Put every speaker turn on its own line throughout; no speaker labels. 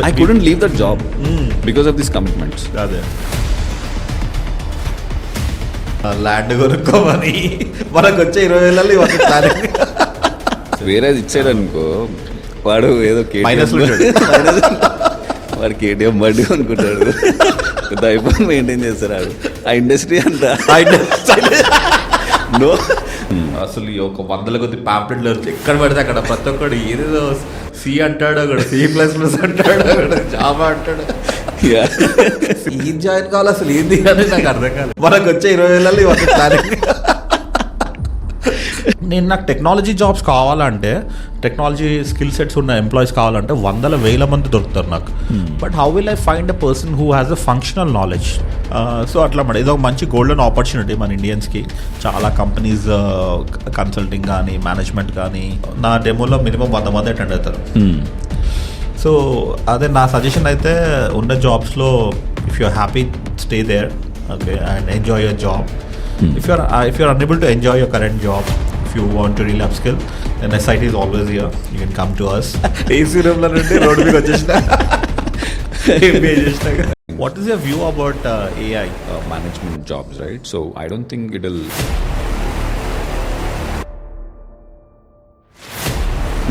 I couldn't leave that job because of these commitments.
అదే land కొనుక్కోమని మనకు వచ్చే 20,000 ఇవన్నీ ప్లానింగ్.
వేరే ఇచ్చాడు అనుకో, వాడు ఏదో
మైనస్
వాడు కేటీఎం బండి అనుకుంటాడు, అయిపోయి మెయింటైన్ చేస్తారు ఆ ఇండస్ట్రీ అంతా. నో
అసలు ఈ ఒక 100 కొద్ది ప్యాంప్లెట్లు ఎక్కడ పడితే అక్కడ ప్రతి ఒక్కడు ఏదేదో సి అంటాడు, అక్కడ C++ అంటాడు, అక్కడ జావా అంటాడు. ఏం జాయిన్ కావాలి అసలు ఏంది అని నాకు అర్థం కాలేదు. మనకు వచ్చే 20,000 ఇవన్నీ ప్లానింగ్. నాకు టెక్నాలజీ జాబ్స్ కావాలంటే, టెక్నాలజీ స్కిల్ సెట్స్ ఉన్న ఎంప్లాయీస్ కావాలంటే 100,000 మంది దొరుకుతారు నాకు. But how will I find a person who has a functional knowledge? So అట్లా ఇది ఒక మంచి గోల్డెన్ ఆపర్చునిటీ మన ఇండియన్స్కి. చాలా కంపెనీస్ కన్సల్టింగ్ కానీ మేనేజ్మెంట్ కానీ నా డెమోలో మినిమం 100 మంది అటెండ్ అవుతారు. సో అదే నా సజెషన్ అయితే ఉన్న జాబ్స్లో if you're happy stay there, okay, and enjoy your job. If you're unable to enjoy your current job, if you want to really upskill, then SIT is always here. You can come to us. AC room lo nunti road meek vachesna. MBA chesna. What is your view about AI
management jobs, right? So I don't think it'll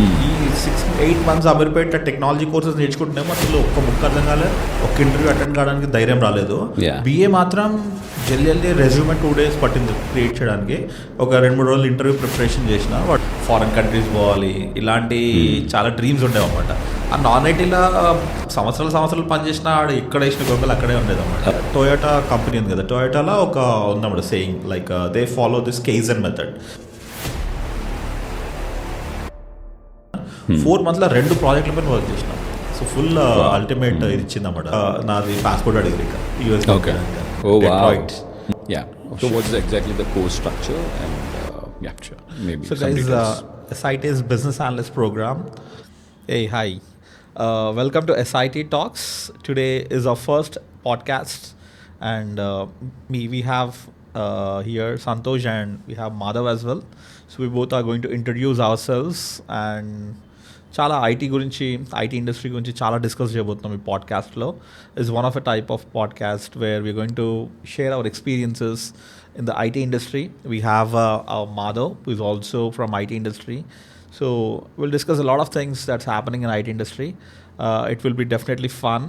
ఈ 6-8 months Ameerpet technology courses నేర్చుకుంటున్నాము, అసలు ఒక్క ముక్క అర్థం కాలేదు, ఒక్క interview attend కావడానికి ధైర్యం రాలేదు. BA మాత్రం జల్దీ రెజ్యూమే 2 days పట్టింది క్రియేట్ చేయడానికి. ఒక 2-3 రోజులు ఇంటర్వ్యూ ప్రిపరేషన్ చేసిన. బట్ ఫారెన్ కంట్రీస్ పోవాలి ఇలాంటి చాలా డ్రీమ్స్ ఉండేవి అనమాట. ఆ నాన్ ఐటీలో సంవత్సరాలు పనిచేసిన ఆడు ఇక్కడ వేసిన గొంగలు అక్కడే ఉండేది అనమాట. టొయోటా కంపెనీ ఉంది కదా, టొయోటాలో ఒక ఉందన్నమాట saying, like they follow this kaizen method. 4 months 2 ప్రాజెక్టుల పైన వర్క్ చేసిన. సో ఫుల్ అల్టిమేట్ ఇది ఇచ్చింది అన్నమాట. నాది పాస్పోర్ట్ అడిగింది US.
Okay. Oh wow. Yeah. So what's exactly the course structure and yeah, sure. Maybe.
So guys, SIT's business analyst program. Hey, hi. Welcome to SIT Talks. Today is our first podcast, and we have here Santosh and we have Madhav as well. So we both are going to introduce ourselves and చాలా IT industry గురించి చాలా discuss చేయబోతున్నాం ఈ పాడ్కాస్ట్లో. Is one of a type of podcast where we're going to share our experiences in the IT industry. We have Madhav who is also from IT industry. So will discuss a lot of things that's happening in IT industry. It will be definitely fun.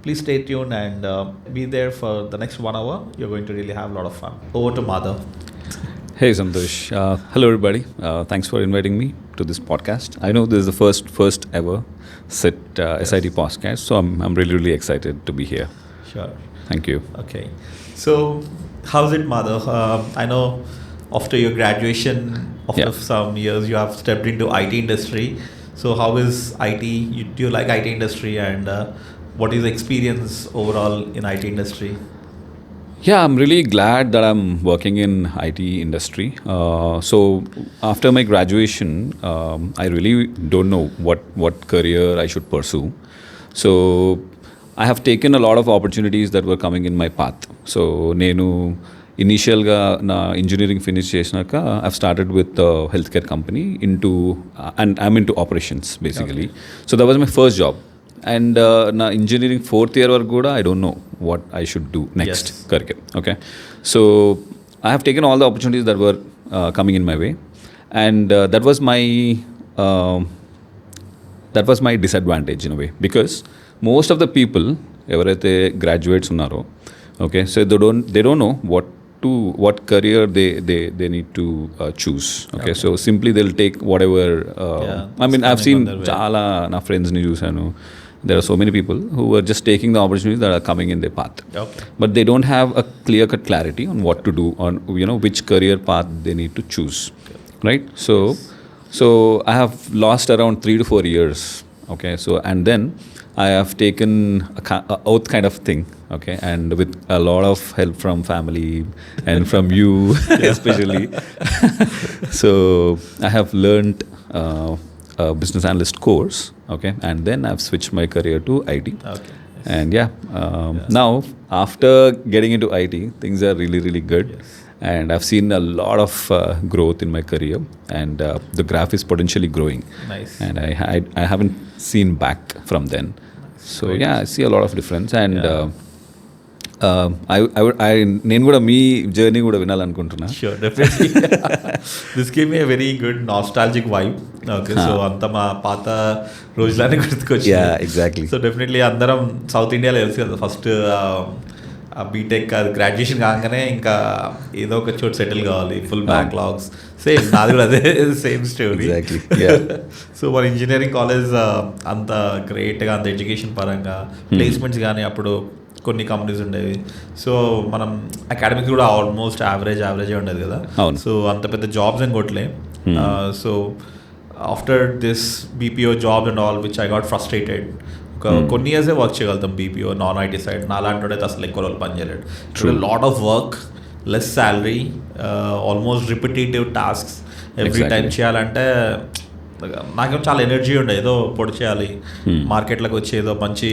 Please stay tuned and be there for the next 1 hour. You're going to really have a lot of fun. Over to Madhav.
Hey Santosh. Hello everybody. Thanks for inviting me to this podcast. I know this is the first ever SIT podcast, so I'm really excited to be here.
Sure.
Thank you.
Okay. So how's it, Madhav? I know after your graduation, after some years, you have stepped into IT industry. So how is IT? Do you like IT industry, and what is the experience overall in IT industry?
Yeah, I'm really glad that I'm working in IT industry. So after my graduation, I really don't know what career I should pursue. So I have taken a lot of opportunities that were coming in my path. So nenu ఇనీషియల్గా నా engineering finish చేసినాక I've started with health care company and I'm in to operations basically. So that was my first job. And నా engineering 4th year వరకు కూడా I don't know what I should do next career. Okay, so I have taken all the opportunities that were coming in my way, and that was my disadvantage in a way, because most of the people ఎవరైతే graduates ఉన్నారో, okay, so they don't know what career they need to choose. Okay, so simply they'll take whatever. I mean, I've seen chala na friends ni chusanu. There are so many people who are just taking the opportunities that are coming in their path.
Okay.
But they don't have a clear-cut clarity on what to do, on which career path they need to choose. Okay. Right? So I have lost around 3 to 4 years. Okay, so and then I have taken a oath kind of thing, okay, and with a lot of help from family and from you especially. So I have learned a business analyst course, okay, and then I've switched my career to IT.
Okay.
And now after getting into IT, things are really good. Yes. And I've seen a lot of growth in my career, and the graph is potentially growing.
Nice.
And I haven't seen back from then. So yeah I see a lot of difference and నేను కూడా మీ journey కూడా వినాలనుకుంటున్నా.
Sure, definitely. This give me a very good nostalgic vibe. Okay, so అంత మా పాత రోజులన్నీ గుర్తుకొచ్చి.
ఎగ్జాక్ట్లీ.
సో డెఫినెట్లీ అందరం సౌత్ ఇండియాలో తెలుసు కదా, ఫస్ట్ బీటెక్ అది గ్రాడ్యుయేషన్ కాగానే ఇంకా ఏదో ఒక చోటు సెటిల్ కావాలి, ఫుల్ బ్యాక్లాగ్స్. సేమ్ నాది కూడా అదే సేమ్ స్టోరీ. సో మన ఇంజనీరింగ్ కాలేజ్ అంత గ్రేట్గా, అంత ఎడ్యుకేషన్ పరంగా ప్లేస్మెంట్స్ కానీ అప్పుడు కొన్ని కంపెనీస్ ఉండేవి. సో మనం అకాడమిక్స్ కూడా ఆల్మోస్ట్ యావరేజ్ ఉండేది కదా. సో అంత పెద్ద జాబ్స్ ఏం కొట్టలే. So after this BPO job and all which I got frustrated. కొన్ని ఇయర్సే వర్క్ చేయగలుగుతాం బీపీఓ, నాన్ ఐటీ సైడ్. నా అలాంటి అయితే అసలు ఎక్కువ రోజులు పని చేయలేడు. Lot of work, less salary, almost repetitive tasks every time చేయాలంటే నాకేమో చాలా ఎనర్జీ ఉండే, ఏదో పొడి చేయాలి, మార్కెట్లోకి వచ్చి ఏదో మంచి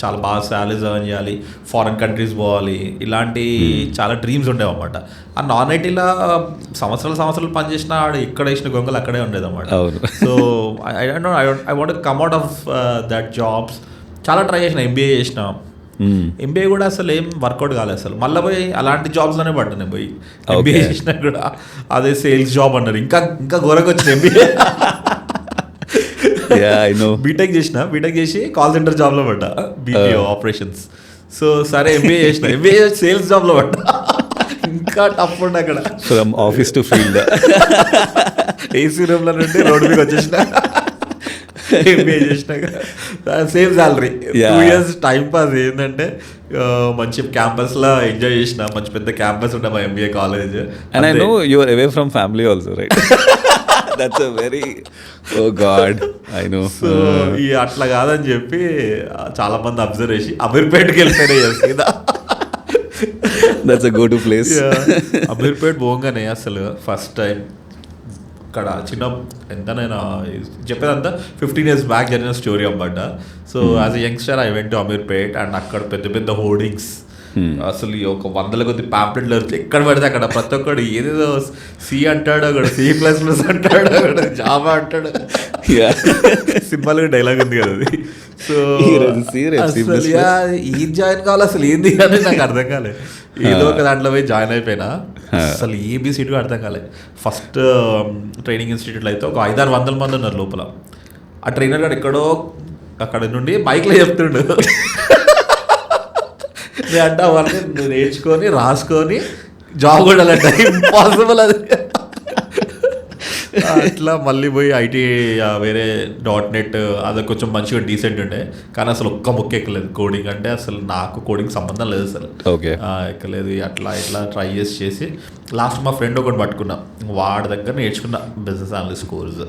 చాలా బాగా శాలరీస్ ఎర్న్ చేయాలి, ఫారెన్ కంట్రీస్ పోవాలి, ఇలాంటి చాలా డ్రీమ్స్ ఉండేవి అన్నమాట. ఆ నాన్ ఐటీలో సంవత్సరాలు పనిచేసిన ఇక్కడ వేసిన గొంగలు అక్కడే ఉండేది అన్నమాట. So I want come out of that jobs. చాలా ట్రై చేసిన, ఎంబీఏ చేసిన. ఎంబీఏ కూడా అసలు ఏం వర్కౌట్ కాలేదు అసలు. మళ్ళీ పోయి అలాంటి జాబ్స్లోనే పడ్డాను పోయి. ఎంబీఏ చేసినా కూడా అదే సేల్స్ జాబ్ అన్నారు. ఇంకా ఘోరంగా వచ్చింది ఎంబీఏ. బీటెక్ చేసి కాల్ సెంటర్ జాబ్లో పడ్డా, బీపీఓ ఆపరేషన్స్. సో సరే ఎంబీఏ సేల్స్ జాబ్లో పడ్డా. ఇంకా టఫ్ ఉండే అక్కడ.
From office to field,
AC రూమ్లో నుండి రోడ్డు మీద వచ్చేసిన. ఎంబీఏ చేసినాక same salary, 2 years time pass. ఏంటంటే మంచి క్యాంపస్లో ఎంజాయ్ చేసిన, మంచి పెద్ద క్యాంపస్ ఉండే మా MBA college.
And I know you are away from family also, right? That's a very, oh god, I know.
So ఈ అట్లా కాదని చెప్పి చాలా మంది అబ్జర్వ్ చేసి అమీర్పేట్కి వెళ్ళిపోయినాయి.
That's a go to place.
Ameerpet పోగానే అసలు ఫస్ట్ టైం అక్కడ చిన్న ఎంతనైనా చెప్పేదంతా 15 years బ్యాక్ జరిగిన స్టోరీ అన్నమాట. So as a youngster I went to Ameerpet and అక్కడ పెద్ద పెద్ద హోర్డింగ్స్, అసలు ఒక 100 కొద్ది ప్యాంప్లెట్లు ఎక్కడ పడితే అక్కడ ప్రతి ఒక్కడు ఏదేదో సి అంటాడు, అక్కడ C++ అంటాడు, అక్కడ జావా అంటాడు. సినిమాలో డైలాగ్ ఉంది కదా అది. సో ఏం జాయిన్ కావాలి అసలు ఏంది అని నాకు అర్థం కాలేదు. ఏదో ఒక దాంట్లో పోయి జాయిన్ అయిపోయినా అసలు ఏబిసిటీ అర్థం కాలేదు. ఫస్ట్ ట్రైనింగ్ ఇన్స్టిట్యూట్లో అయితే ఒక 500-600 మంది ఉన్నారు లోపల. ఆ ట్రైనర్ గారు ఎక్కడో అక్కడ నుండి బైక్లో చెప్తుండు. అంటే అవన్నీ నేర్చుకొని రాసుకొని జాబ్ కూడా ఇంపాసిబుల్ అది. అట్లా మళ్ళీ పోయి ఐటీ వేరే .NET అది కొంచెం మంచిగా డీసెంట్ ఉండే, కానీ అసలు ఒక్క ముక్క ఎక్కలేదు. కోడింగ్ అంటే అసలు నాకు కోడింగ్ సంబంధం లేదు అసలు. ఎక్కలేదు. అట్లా ఇట్లా ట్రై చేసి లాస్ట్ మా ఫ్రెండ్ ఒకటి పట్టుకున్నా, వాడి దగ్గర నేర్చుకున్న బిజినెస్ అనలిస్ట్ కోర్స్.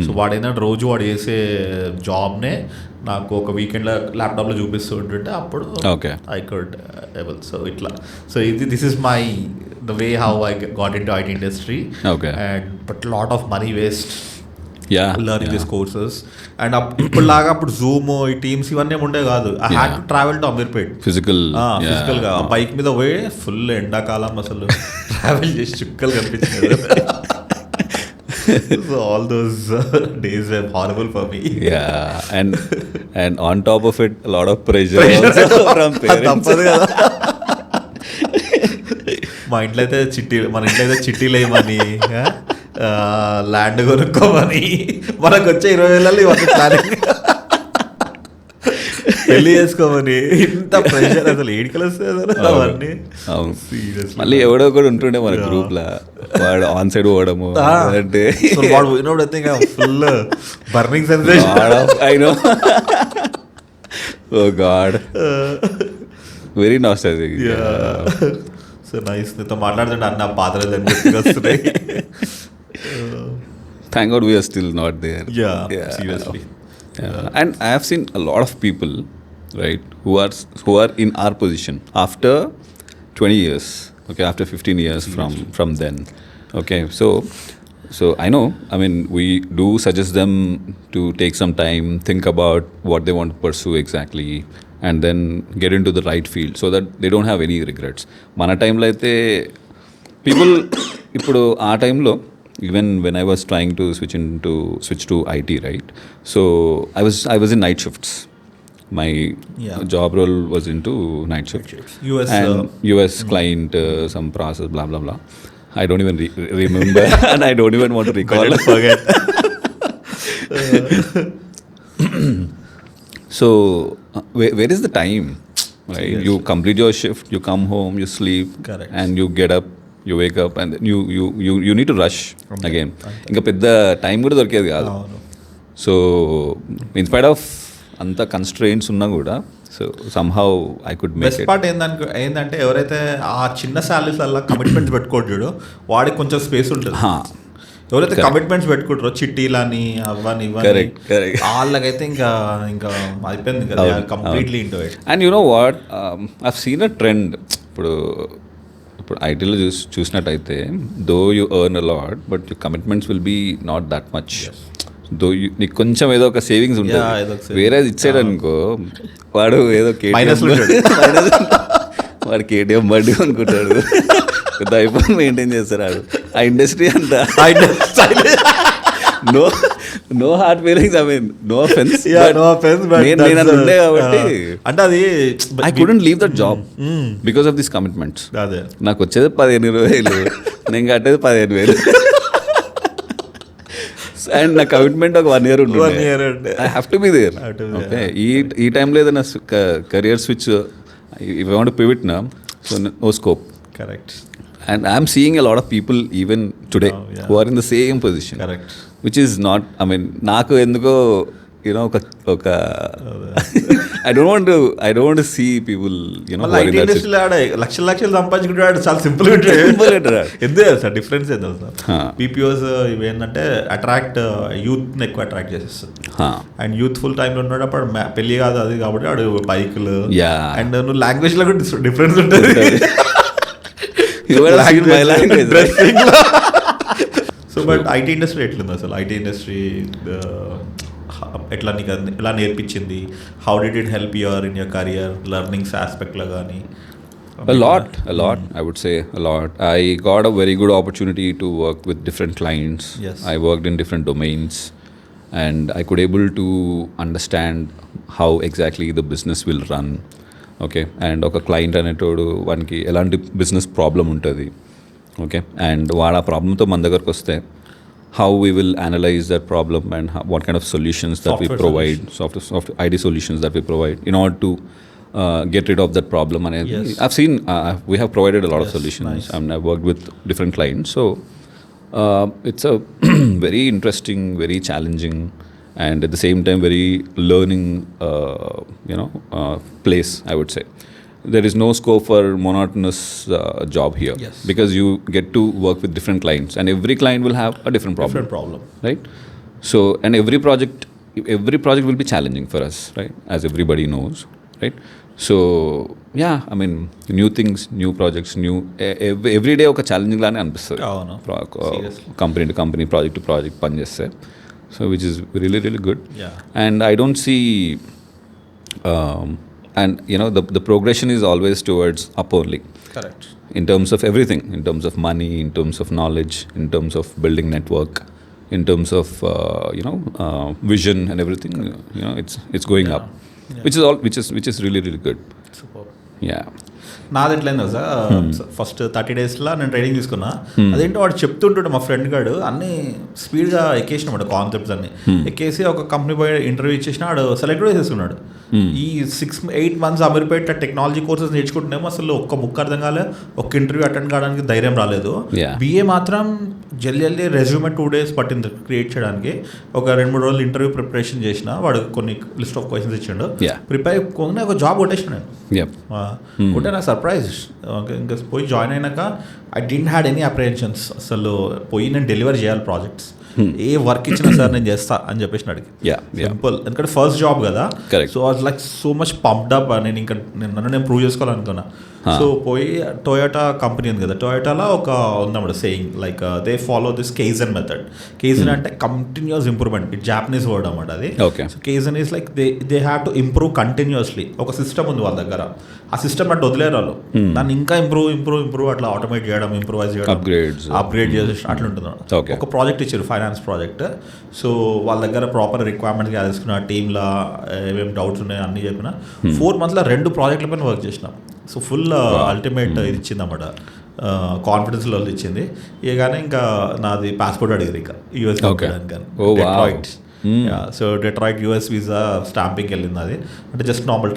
సో వాడేంటంటే రోజు వాడు చేసే జాబ్నే నాకు ఒక వీకెండ్లో ల్యాప్టాప్లో చూపిస్తూ ఉంటుంటే అప్పుడు ఐ కుడ్ ఏబుల్. సో ఇట్లా, so this is my the way how I got into IT industry. And but lot of money waste learning these courses. And ఇప్పుడులాగా అప్పుడు జూమ్, ఈ టీమ్స్ ఇవన్నీ ఉండే కాదు. I had to travel to Ameerpet ఫిజికల్గా bike మీద పోయి full ఎండాకాలం అసలు ట్రావెల్ చేసి చుక్కలు కనిపించింది. So all those days were horrible for me.
And on top of it a lot of pressure also from parents.
మన ఇంట్లో అయితే చిట్టీలు వేయమని, ల్యాండ్ కొనుక్కోమని, మనకు వచ్చే 20,000 ఇవన్నీ ప్లానింగ్, పెళ్లి చేసుకోమని, ఇంత ప్రెషర్ అసలు ఏడికలు వస్తుంది అవన్నీ.
మళ్ళీ ఎవడో కూడా ఉంటుండే మన గ్రూప్ లా, వాడు ఆన్ సైడ్ పోవడము అంటే
వాడు పోయినప్పుడు అయితే ఇంకా full burning sensation.
I know, oh god, very nostalgic.
So nice, నీతో మాట్లాడుతుంటే అన్న పాత్రలు వస్తున్నాయి.
Thank God we are still not there.
Seriously.
And I have seen a lot of people, right, who are in our position after 20 years, okay, after 15 years from then. Okay, so I know, I mean, we do suggest them to take some time, think about what they want to pursue exactly, and then get into the right field so that they don't have any regrets. Mana time lo aithe people ippudu aa time lo, even when I was trying to switch to IT, right, so I was in night shifts. my job role was into night shift.
US
And US client, some process, blah blah blah. I don't even remember and I don't even want to recall.
forget.
So where is the time? Right?
Yes.
You complete your shift, you come home, you sleep.
Correct.
And you get up, you wake up, and then you need to rush again. ఇంకా పెద్ద time కూడా దొరికేది కాదు. So inspired of అంత constraints ఉన్నా కూడా so somehow I could make
best part ఏంటంటే ఎవరైతే ఆ చిన్న శాలరీస్ అలా కమిట్మెంట్స్ పెట్టుకోడు చూడు వాడికి కొంచెం స్పేస్ ఉంటుంది. ఎవరైతే కమిట్మెంట్స్ పెట్టుకుంటారో చిట్టీలని అవన్నీ ఇవన్నీ వాళ్ళకైతే ఇంకా అయిపోయింది కదా completely into it.
And you know what I've seen a trend. ఇప్పుడు ఐటీలో చూసినట్టయితే though you earn a lot but you commitments will be not that much. Though నీకు కొంచెం ఏదో ఒక సేవింగ్స్ ఉంటుంది. వేరే ఇచ్చాడు అనుకో వాడు ఏదో వాడు కేటీఎం బండి అనుకుంటాడు, పెద్ద ఐఫోన్ మెయింటైన్ చేస్తాడు. ఆ ఇండస్ట్రీ అంతా no heart feelings, I mean no offence, నేను అది ఉండే కాబట్టి
అంటే అది
I couldn't leave that job because of this commitments. నాకు వచ్చేది 15,000, నేను కట్టేది 15,000 అండ్ నా కమిట్మెంట్ ఒక 1 year ఉంటుంది. I have to be there. Okay, ఈ టైంలో ఏదైనా career switch if I want to pivot now, so no scope.
Correct.
And I'm seeing a lot of people even today who are in the same position.
Correct.
Which is not, I mean, నాకు ఎందుకో ఒక I don't want to see people,
IT ఇండస్ట్రీలో లక్షలు సంపాదించుకుంటాడు. చాలా simple ఉంటాడు. ఎందుకు sir difference ఏందో sir. పీపీఓస్ ఇవి ఏంటంటే యూత్ని ఎక్కువ అట్రాక్ట్ చేసేస్తుంది. అండ్ యూత్ఫుల్ టైంలో ఉన్నాడు అప్పుడు పెళ్లి కాదు అది కాబట్టి వాడు బైకులు అండ్ నువ్వు లాంగ్వేజ్లో కూడా డిఫరెన్స్ ఉంటుంది. సో బట్ ఐటీ ఇండస్ట్రీ ఎట్లుంది అసలు? ఐటీ ఇండస్ట్రీ ఎట్లా నీకు ఎలా నేర్పించింది? How did it help your in your career learnings ఆస్పెక్ట్లో కానీ?
A lot. I would say a lot. I got a very good opportunity to work with different clients.
Yes.
I worked in different domains and I could able to understand how exactly the business will run. Okay, and ఒక client అనేటోడు వానికి ఎలాంటి business problem ఉంటుంది. Okay, and వాడు ఆ ప్రాబ్లంతో మన దగ్గరకు వస్తే how we will analyze that problem and what kind of solutions that we provide, software ID solutions that we provide in order to get rid of that problem. And
yes.
I've seen we have provided a lot of solutions.
Nice.
I mean, I've worked with different clients, so it's a very interesting, very challenging, and at the same time very learning place, I would say. There is no scope for monotonous job here.
Yes.
Because you get to work with different clients and every client will have a different problem. Right? So, and every project will be challenging for us, right? As everybody knows, right? So, yeah, I mean, new things, new projects, every day oka challenging laane anpistadi. Company to company, project to project pan cheste. So, which is really, really good.
Yeah.
And I don't see and the progression is always towards up only.
Correct.
In terms of everything, in terms of money, in terms of knowledge, in terms of building network, in terms of vision and everything. It's going up, which is really, really good.
Super.
Yeah.
నాది ఎట్లయిందో sir, first 30 daysలో నేను training తీసుకున్నా. అదేంటో వాడు చెప్తుంటాడు మా friend గాడు అన్నీ స్పీడ్గా ఎక్కేసినాడు కాన్సెప్ట్స్ అన్ని ఎక్కేసి ఒక కంపెనీ పోయి ఇంటర్వ్యూ ఇచ్చేసిన వాడు సెలెక్ట్ కూడా చేసేసుకున్నాడు. ఈ 6-8 months అమీర్పేట టెక్నాలజీ కోర్సెస్ నేర్చుకుంటున్నాము, అసలు ఒక్క ముక్క అర్థం కాలే, ఒక్క ఇంటర్వ్యూ అటెండ్ కావడానికి ధైర్యం రాలేదు. బిఏ మాత్రం జల్దీ రెజ్యూమే 2 days పట్టింది క్రియేట్ చేయడానికి. ఒక 2-3 రోజులు ఇంటర్వ్యూ ప్రిపరేషన్ చేసిన, వాడు కొన్ని లిస్ట్ ఆఫ్ క్వశ్చన్స్ ఇచ్చాడు, ప్రిపేర్ అయిపోగానే ఒక జాబ్ కొట్టేసిన నేను. కొట్టే నాకు సర్ప్రైజ్. ఇంకా పోయి జాయిన్ అయినాక I didn't had any apprehensions. అసలు పోయి నేను డెలివర్ చేయాలి ప్రాజెక్ట్స్, ఏ వర్క్ ఇచ్చినా సార్ నేను చేస్తా అని చెప్పేసి అడిగి. సింపుల్, ఎందుకంటే ఫస్ట్ జాబ్ కదా. So was like so much pumped up. నేను ఇంకా నన్ను ప్రూవ్ చేసుకోవాలనుకున్నా. సో పోయి టొయోటా కంపెనీ ఉంది కదా, టొయోటాలో ఒక ఉందన్నమాట saying like they follow this kaizen method. Kaizen అంటే continuous improvement, it Japanese word అన్నమాట అది. So kaizen is like they have to improve continuously. ఒక సిస్టమ్ ఉంది వాళ్ళ దగ్గర, ఆ సిస్టమ్ అంటే వదిలేరు వాళ్ళు, దాన్ని ఇంకా ఇంప్రూవ్ అట్లా ఆటోమేట్ చేయడం, ఇంప్రూవైజ్ చేయడం, అప్గ్రేడ్ చేసి అట్లా ఉంటుంది. ఒక ప్రాజెక్ట్ ఇచ్చారు 500 ఫైనాన్స్ ప్రాజెక్ట్. సో వాళ్ళ దగ్గర ప్రాపర్ రిక్వైర్మెంట్స్ తెలుసుకున్న, టీంలో ఏమేమి డౌట్స్ ఉన్నాయో అన్నీ చెప్పిన. 4 monthsలో 2 ప్రాజెక్టుల పైన వర్క్ చేసిన. సో ఫుల్ అల్టిమేట్ ఇది ఇచ్చిందన్నమాట, కాన్ఫిడెన్స్ లెవెల్ ఇచ్చింది. కానీ ఇంకా నాది పాస్పోర్ట్ అడిగారు ఇంకా US Detroit. So Detroit US visa స్టాంపింగ్కి వెళ్ళింది. అది అంటే జస్ట్ నార్మల్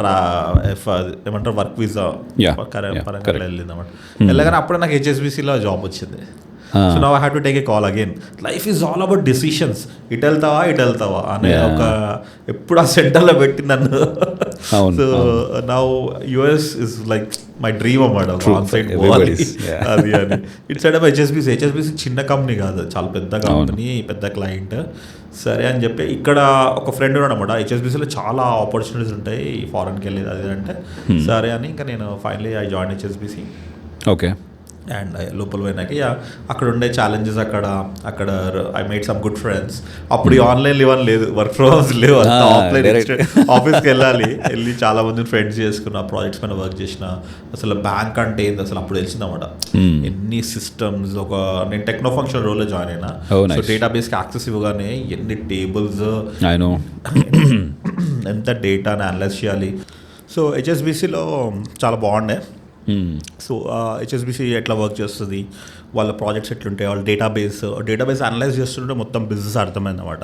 ఏమంటారు వర్క్ వీసా పరంగా వెళ్ళింది అన్నమాట. వెళ్ళగానే అప్పుడే నాకు హెచ్ఎస్బిసిలో జాబ్ వచ్చింది. So now I have to take a call again. Life is all about decisions. ఇటు వెళ్తావా అనే ఒక ఎప్పుడు ఆ సెంటర్లో పెట్టి నన్ను. So now US is like my dream అన్నమాట. అది అని ఇట్ సైడ్ ఆఫ్ హెచ్ఎస్బిసి చిన్న కంపెనీ కాదు, చాలా పెద్ద కంపెనీ, పెద్ద క్లయింట్. సరే అని చెప్పి ఇక్కడ ఒక ఫ్రెండ్ ఉన్నాడు అనమాట, హెచ్ఎస్బిసిలో చాలా ఆపర్చునిటీస్ ఉంటాయి ఫారెన్కి వెళ్ళేది అది అంటే. సరే అని ఇంకా నేను finally I join HSBC.
Okay.
And లోపల పోయినాక అక్కడ ఉండే ఛాలెంజెస్, అక్కడ I made some good friends. అప్పుడు ఆన్లైన్ ఇవన్నీ లేదు, వర్క్ ఫ్రమ్ హోమ్స్ లేవు, ఆఫ్లైన్ ఆఫీస్కి వెళ్ళి చాలా మందిని ఫ్రెండ్స్ చేసుకున్న, ప్రాజెక్ట్స్ పైన వర్క్ చేసిన. అసలు బ్యాంక్ అంటే ఏంది అసలు అప్పుడు తెలిసిందన్నమాట. ఎన్ని సిస్టమ్స్, నేను టెక్నో ఫంక్షన్ రోల్లో జాయిన్ అయినా. సో డేటాబేస్కి యాక్సెస్ ఇవ్వగానే ఎన్ని టేబుల్స్, ఎంత డేటాని అనలైజ్ చేయాలి. సో హెచ్ఎస్బిసిలో చాలా బాగుండే. సో హెచ్ఎస్బిసి ఎట్లా వర్క్ చేస్తుంది, వాళ్ళ ప్రాజెక్ట్స్ ఎట్లుంటాయి, వాళ్ళ డేటాబేస్ అనలైజ్ చేస్తుంటే మొత్తం బిజినెస్ అర్థమైంది అనమాట.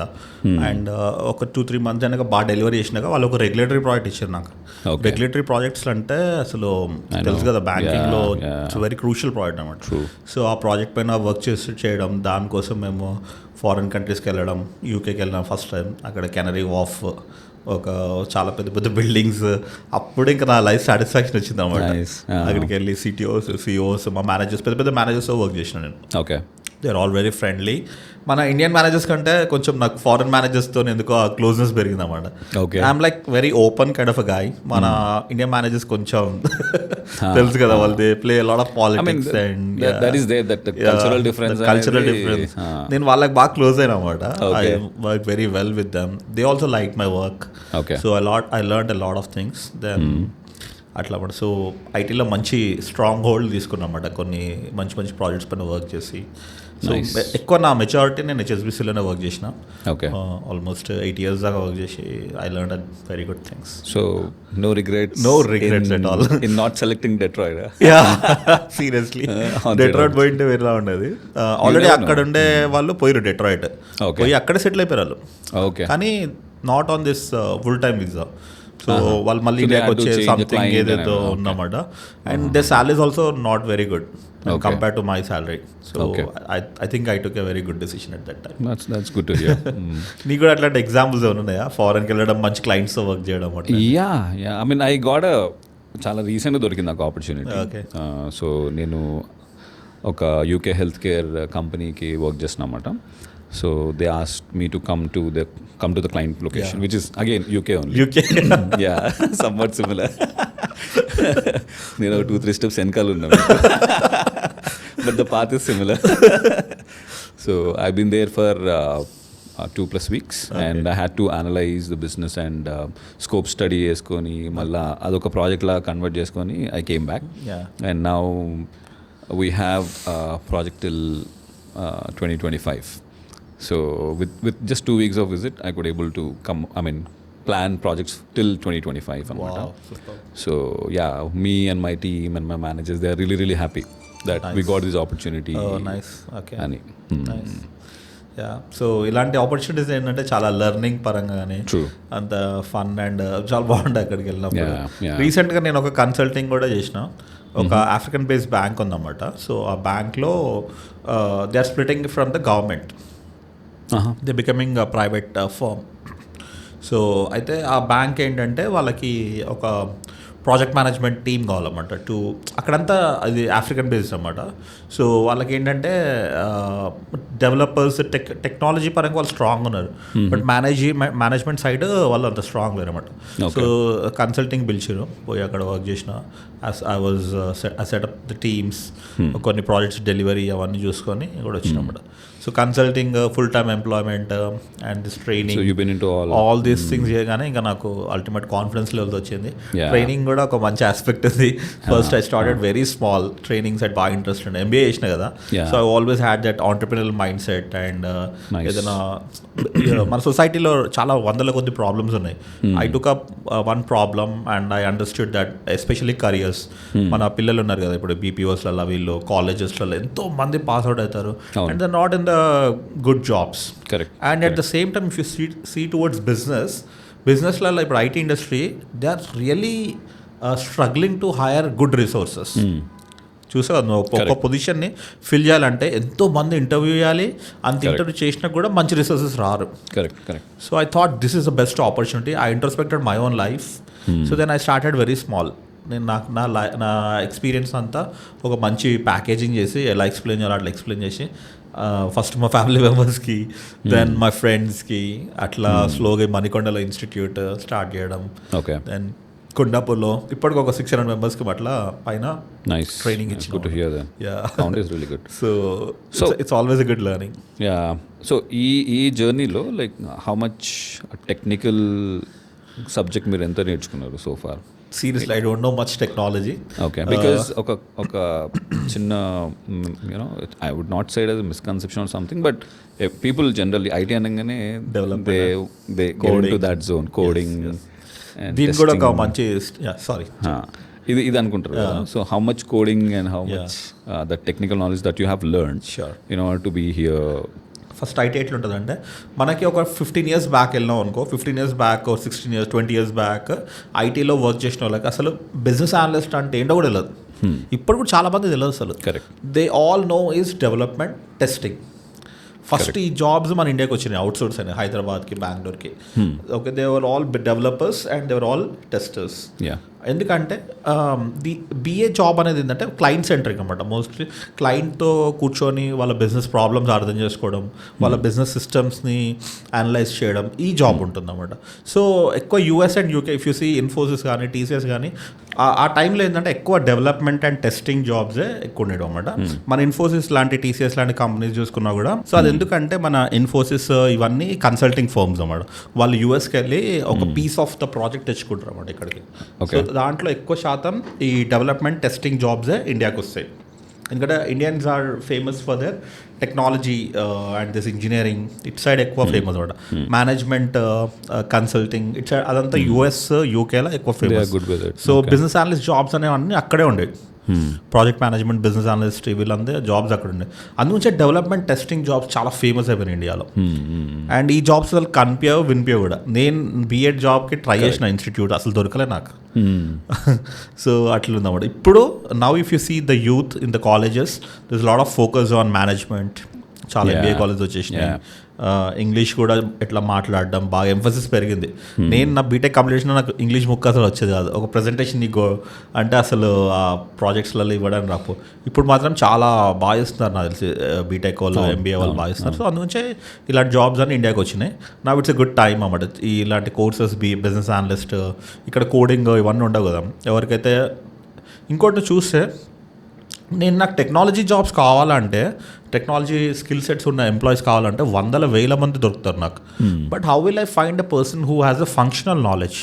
అండ్ ఒక 2-3 months అయినాక బాగా డెలివరీ చేసినాక వాళ్ళు ఒక రెగ్యులేటరీ ప్రాజెక్ట్ ఇచ్చారు నాకు. రెగ్యులేటరీ ప్రాజెక్ట్స్ అంటే అసలు తెలుసు కదా, బ్యాంకింగ్లో ఇట్స్ వెరీ క్రూషియల్ ప్రాజెక్ట్ అనమాట. సో ఆ ప్రాజెక్ట్ పైన వర్క్ చేయడం, దానికోసం మేము ఫారిన్ కంట్రీస్కి వెళ్ళడం, యూకేకి వెళ్ళినాం ఫస్ట్ టైం. అక్కడ కెనరీ వాఫ్, ఒక చాలా పెద్ద పెద్ద బిల్డింగ్స్. అప్పుడు ఇంకా నా లైఫ్ సాటిస్ఫాక్షన్ వచ్చింది అనమాట. అక్కడికి వెళ్ళి సిఇఓస్, మా మేనేజర్స్, పెద్ద పెద్ద మేనేజర్స్తో వర్క్ చేసిన నేను.
Okay.
They are all very friendly. మన ఇండియన్ మేనేజర్స్ కంటే కొంచెం నాకు ఫారెన్ మేనేజర్స్తో ఎందుకో ఆ క్లోజ్నెస్ పెరిగింది అనమాట. I'm like very open kind of a guy. మన ఇండియన్ మేనేజర్స్ కొంచెం తెలుసు కదా, వాళ్ళు they play lot of politics and cultural difference. నేను వాళ్ళకి బాగా క్లోజ్ అయినా అనమాట. I work very well with them. They also like my work. So I learned a lot of things then అట్లా అన్నమాట. సో ఐటీలో మంచి స్ట్రాంగ్ హోల్డ్ తీసుకున్నా అన్నమాట, కొన్ని మంచి మంచి ప్రాజెక్ట్స్ పైన వర్క్ చేసి. సో ఎక్కువ నా మెచారిటీ నేను హెచ్ఎస్బిసిలోనే వర్క్ చేసిన. ఆల్మోస్ట్ 8 years దాకా వర్క్ చేసి I learned very good things.
So no regrets
at all
in not selecting Detroit.
Seriously Detroit పోయింటే వేరేలా ఉండేది. ఆల్రెడీ అక్కడ ఉండే వాళ్ళు పోయారు డెట్రాయిట్, పోయి అక్కడే సెటిల్ అయిపోయారు వాళ్ళు. కానీ not on this full time visa. So వాళ్ళు మళ్ళీ ఇండియాకి వచ్చే సంథింగ్ ఏదేదో ఉన్నమాట. And the salary is also not very good compare to my salary. So I think I took a very good decision at that time.
That's good to hear.
నీకు కూడా అట్లాంటి examples ఏమైనా ఉన్నాయా, ఫారెన్కి వెళ్ళడం, మంచి క్లయింట్స్తో వర్క్ చేయడం?
Yeah I mean I got చాలా రీసెంట్గా దొరికింది నాకు ఆపర్చునిటీ. సో నేను ఒక యూకే హెల్త్ కేర్ కంపెనీకి వర్క్ చేస్తున్నా అన్నమాట. So they asked me to come to the client location, which is again UK only. Yeah, somewhat similar. నేను 2-3 steps వెనకాల ఉన్నాను, but the path is similar. So I've been there for 2+ weeks, and I had to analyze the business and scope study చేసుకొని మళ్ళీ అదొక project లా convert చేసుకొని I came back. And now we have a project till 2025. So with just 2 weeks of visit, I could able to plan projects till 2025.
Wow.
So yeah, me and my team and my managers, they are really, really happy that we got this opportunity.
Oh, nice. Okay.
Nice.
Yeah. So ఇలాంటి opportunities ఏంటంటే చాలా learning పరంగా కానీ అంత fun and చాలా బాగుంటాయి అక్కడికి వెళ్ళినప్పుడు. రీసెంట్గా నేను ఒక కన్సల్టింగ్ కూడా చేసిన. ఒక ఆఫ్రికన్ బేస్డ్ బ్యాంక్ ఉందన్నమాట. సో ఆ బ్యాంక్లో they are splitting from the government. They becoming a private firm. So అయితే ఆ బ్యాంక్ ఏంటంటే వాళ్ళకి ఒక ప్రాజెక్ట్ మేనేజ్మెంట్ టీమ్ కావాలన్నమాట. అక్కడంతా అది ఆఫ్రికన్ బేస్డ్ అన్నమాట. సో వాళ్ళకి ఏంటంటే డెవలపర్స్ టెక్నాలజీ పరంగా వాళ్ళు స్ట్రాంగ్ ఉన్నారు, బట్ మేనేజ్మెంట్ సైడ్ వాళ్ళు అంత స్ట్రాంగ్ లేరు అనమాట. సో కన్సల్టింగ్ పిలిచారు, పోయి అక్కడ వర్క్ చేసిన. ఐ సెటప్ ద టీమ్స్, కొన్ని ప్రాజెక్ట్స్ డెలివరీ అవన్నీ చూసుకొని కూడా వచ్చినమాట. So consulting, full time employment and this training, all these things చేయగానే ఇంకా నాకు అల్టిమేట్ కాన్ఫిడెన్స్ లెవెల్ వచ్చింది. ట్రైనింగ్ కూడా ఒక మంచి ఆస్పెక్ట్ ఉంది. First I started very small trainings at బాగా ఇంట్రెస్ట్ ఉండే, ఎంబీఏ చేసిన కదా. So I always had that entrepreneurial mindset. And ఏదైనా మన సొసైటీలో చాలా వందల కొద్ది ప్రాబ్లమ్స్ ఉన్నాయి. I took up one problem and I understood that especially career's. మన పిల్లలు ఉన్నారు కదా ఇప్పుడు బీపీఓస్లలో, వీళ్ళు కాలేజెస్లలో ఎంతో మంది పాస్ అవుట్ అవుతారు and they not in the good jobs. And at the same time if you see towards బిజినెస్లలో ఇప్పుడు IT industry, they are really struggling to hire good resources. చూసా ఒక్క పొజిషన్ని ఫిల్ చేయాలంటే ఎంతో మంది ఇంటర్వ్యూ చేయాలి, అంత ఇంటర్వ్యూ చేసినా కూడా మంచి రిసోర్సెస్ రారు. So I thought this is the best opportunity. I introspected my own life. So then I started very small. నేను నాకు నా ఎక్స్పీరియన్స్ అంతా ఒక మంచి ప్యాకేజింగ్ చేసి ఎలా ఎక్స్ప్లెయిన్ చేయాలో అట్లా ఎక్స్ప్లెయిన్ చేసి ఫస్ట్ మా ఫ్యామిలీ మెంబర్స్కి, దెన్ మా ఫ్రెండ్స్కి, అట్లా స్లోగా మణికొండలో ఇన్స్టిట్యూట్ స్టార్ట్ చేయడం. దెన్ కొండాపూర్లో ఇప్పటికి ఒక 600 మెంబర్స్కి అట్లా పైన ట్రైనింగ్ ఇచ్చి. So it's always a good learning.
So ఈ జర్నీలో like how much technical subject మీరు ఎంత నేర్చుకున్నారు so far?
Seriously, I don't know much technology.
Okay, because ఒక చిన్న I would not say it as a misconception or something, but people generally IT అనగానే they go into that zone, coding and
దీని కూడా ఒక మంచి
ఇది అనుకుంటారు కదా. So how much coding and how much the technical knowledge that you have learned in order to be here?
First IT ఎట్లా ఉంటుందంటే, మనకి ఒక 15 years బ్యాక్ వెళ్ళినాం అనుకో, 15 years back, 16 years, 20 years back ఐటీలో వర్క్ చేసిన వాళ్ళకి అసలు బిజినెస్ అనలిస్ట్ అంటే ఏంటో కూడా తెలియదు. ఇప్పుడు కూడా చాలా మంది తెలియదు అసలు. They all know is development, testing. First ఈ జాబ్స్ మన ఇండియాకి వచ్చినాయి, అవుట్సోర్స్ అయినాయి, హైదరాబాద్కి, బెంగళూరుకి. Okay, they were all developers and they were all testers. ఎందుకంటే ది బిఏ జాబ్ అనేది ఏంటంటే క్లయింట్ సెంట్రిక్ అనమాట. మోస్ట్లీ క్లయింట్తో కూర్చొని వాళ్ళ బిజినెస్ ప్రాబ్లమ్స్ అర్థం చేసుకోవడం, వాళ్ళ బిజినెస్ సిస్టమ్స్ని అనలైజ్ చేయడం, ఈ జాబ్ ఉంటుందన్నమాట. సో ఎక్కువ US and UK, if you see Infosys కానీ టీసీఎస్ కానీ ఆ టైంలో ఏంటంటే ఎక్కువ డెవలప్మెంట్ అండ్ టెస్టింగ్ జాబ్సే ఎక్కువ ఉండేవి అనమాట. మన ఇన్ఫోసిస్ లాంటి, టీసీఎస్ లాంటి కంపెనీస్ చూసుకున్నా కూడా. సో అది ఎందుకంటే మన ఇన్ఫోసిస్ ఇవన్నీ కన్సల్టింగ్ ఫర్మ్స్ అన్నమాట. వాళ్ళు యూఎస్కి వెళ్ళి ఒక పీస్ ఆఫ్ ద ప్రాజెక్ట్ తెచ్చుకుంటారు అన్నమాట ఇక్కడికి. సో దాంట్లో ఎక్కువ శాతం ఈ డెవలప్మెంట్, టెస్టింగ్ జాబ్సే ఇండియాకి వస్తాయి. ఎందుకంటే Indians are famous for their technology and this engineering. IT side ఎక్కువ ఫేమస్ అనమాట. మేనేజ్మెంట్, కన్సల్టింగ్ ఇట్ సైడ్ అదంతా యూఎస్, యూకేలో ఎక్కువ famous. So business analyst jobs అనేవన్నీ అక్కడే ఉండేవి. ప్రాజెక్ట్ మేనేజ్మెంట్, బిజినెస్ అనలిస్ట్, వీళ్ళందరూ జాబ్స్ అక్కడ ఉండే. అందుగురించి డెవలప్మెంట్, టెస్టింగ్ జాబ్స్ చాలా ఫేమస్ అయిపోయినాయి ఇండియాలో. అండ్ ఈ జాబ్స్ అసలు కనిపించవు, వినిపించవు కూడా. నేను బీఎడ్ జాబ్కి ట్రై చేసిన ఇన్స్టిట్యూట్, అసలు దొరకలే నాకు. సో అట్లా ఉందన్నమాట. ఇప్పుడు now if you see the youth in the colleges, this is lot of focus on management. చాలా ఎంబీఏ కాలేజ్ వచ్చేసినాయి. ఇంగ్లీష్ కూడా ఎట్లా మాట్లాడడం బాగా ఎంఫసిస్ పెరిగింది. నేను నా బీటెక్ కంప్లీట్ చేసిన నాకు ఇంగ్లీష్ ముక్క అసలు వచ్చేది కాదు. ఒక ప్రజెంటేషన్ నీకు అంటే అసలు ఆ ప్రాజెక్ట్స్లలో ఇవ్వడానికి రాపు. ఇప్పుడు మాత్రం చాలా బాగా ఇస్తున్నారు నాకు తెలిసి, బీటెక్ వాళ్ళు, ఎంబీఏ వాళ్ళు బాగా ఇస్తున్నారు. సో అందుగురించే ఇలాంటి జాబ్స్ అన్నీ ఇండియాకి వచ్చినాయి. నా ఇట్స్ ఎ గుడ్ టైం అన్నమాట. ఇలాంటి కోర్సెస్, బిజినెస్ అనలిస్ట్, ఇక్కడ కోడింగ్ ఇవన్నీ ఉండవు కదా ఎవరికైతే. ఇంకోటి చూస్తే నాకు టెక్నాలజీ జాబ్స్ కావాలంటే, టెక్నాలజీ స్కిల్ సెట్స్ ఉన్న ఎంప్లాయీస్ కావాలంటే 100,000 మంది దొరుకుతారు నాకు. But how will I find a person who has a functional knowledge?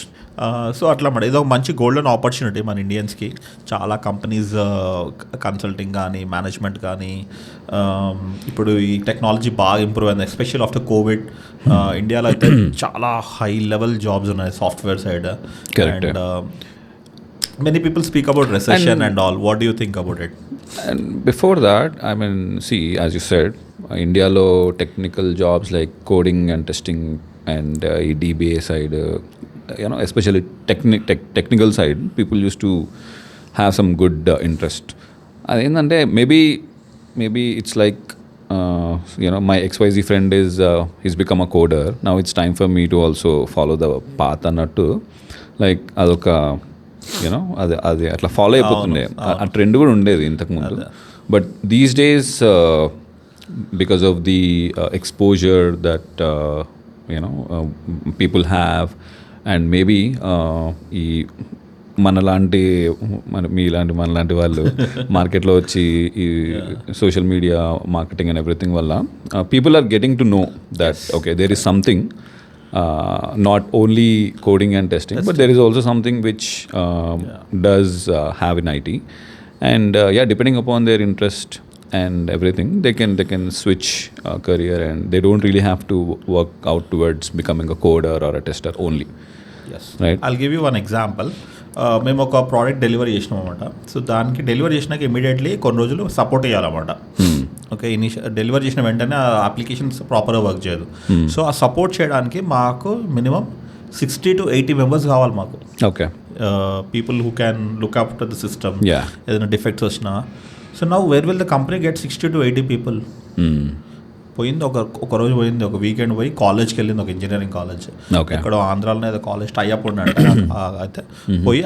So అట్లా మాట, ఇదో మంచి గోల్డెన్ ఆపర్చునిటీ మన ఇండియన్స్కి. చాలా కంపెనీస్ కన్సల్టింగ్ కానీ, మేనేజ్మెంట్ కానీ, ఇప్పుడు ఈ టెక్నాలజీ బాగా ఇంప్రూవ్ అయింది, ఎస్పెషల్ ఆఫ్టర్ కోవిడ్. ఇండియాలో అయితే చాలా హై లెవెల్ జాబ్స్ ఉన్నాయి software side. And many people speak about recession and all. What do you think about it?
And before that, I mean, see, as you said, India lo technical jobs like coding and testing and DBA side, especially technical side, people used to have some good interest. Adendante maybe it's like my XYZ friend is he's become a coder. Now it's time for me to also follow the path annattu, like adoka అది అట్లా follow అయిపోతుండే. ఆ trend కూడా ఉండేది ఇంతకుముందు. But these days because of the exposure that people have, and maybe ఈ మనలాంటి వాళ్ళు మార్కెట్లో వచ్చి ఈ social media marketing and everything వల్ల people are getting to know that okay there is something not only coding and testing, but there is also something which does have in IT. And depending upon their interest and everything, they can switch career, and they don't really have to work out towards becoming a coder or a tester only.
Yes.
Right.
I'll give you one example. మేము ఒక product delivery చేసినాం అనమాట. So దానికి delivery చేసినాక immediately కొన్ని రోజులు support చేయాలన్నమాట. Okay, delivery చేసిన వెంటనే ఆ అప్లికేషన్స్ ప్రాపర్గా వర్క్ చేయదు. సో ఆ సపోర్ట్ చేయడానికి మాకు మినిమం 60 to 80 మెంబర్స్ కావాలి మాకు.
Okay,
people who can look after the system,
Yeah.
ఏదైనా డిఫెక్ట్స్ వచ్చినా. So now where will the company get 60 to 80 people? పోయింది ఒక రోజు పోయింది, ఒక వీకెండ్ పోయి కాలేజ్కి వెళ్ళింది, ఒక ఇంజనీరింగ్ కాలేజ్
Okay.
ఎక్కడో ఆంధ్రాలోనే ఏదో కాలేజ్ టైఅప్ ఉండంట. అయితే పోయి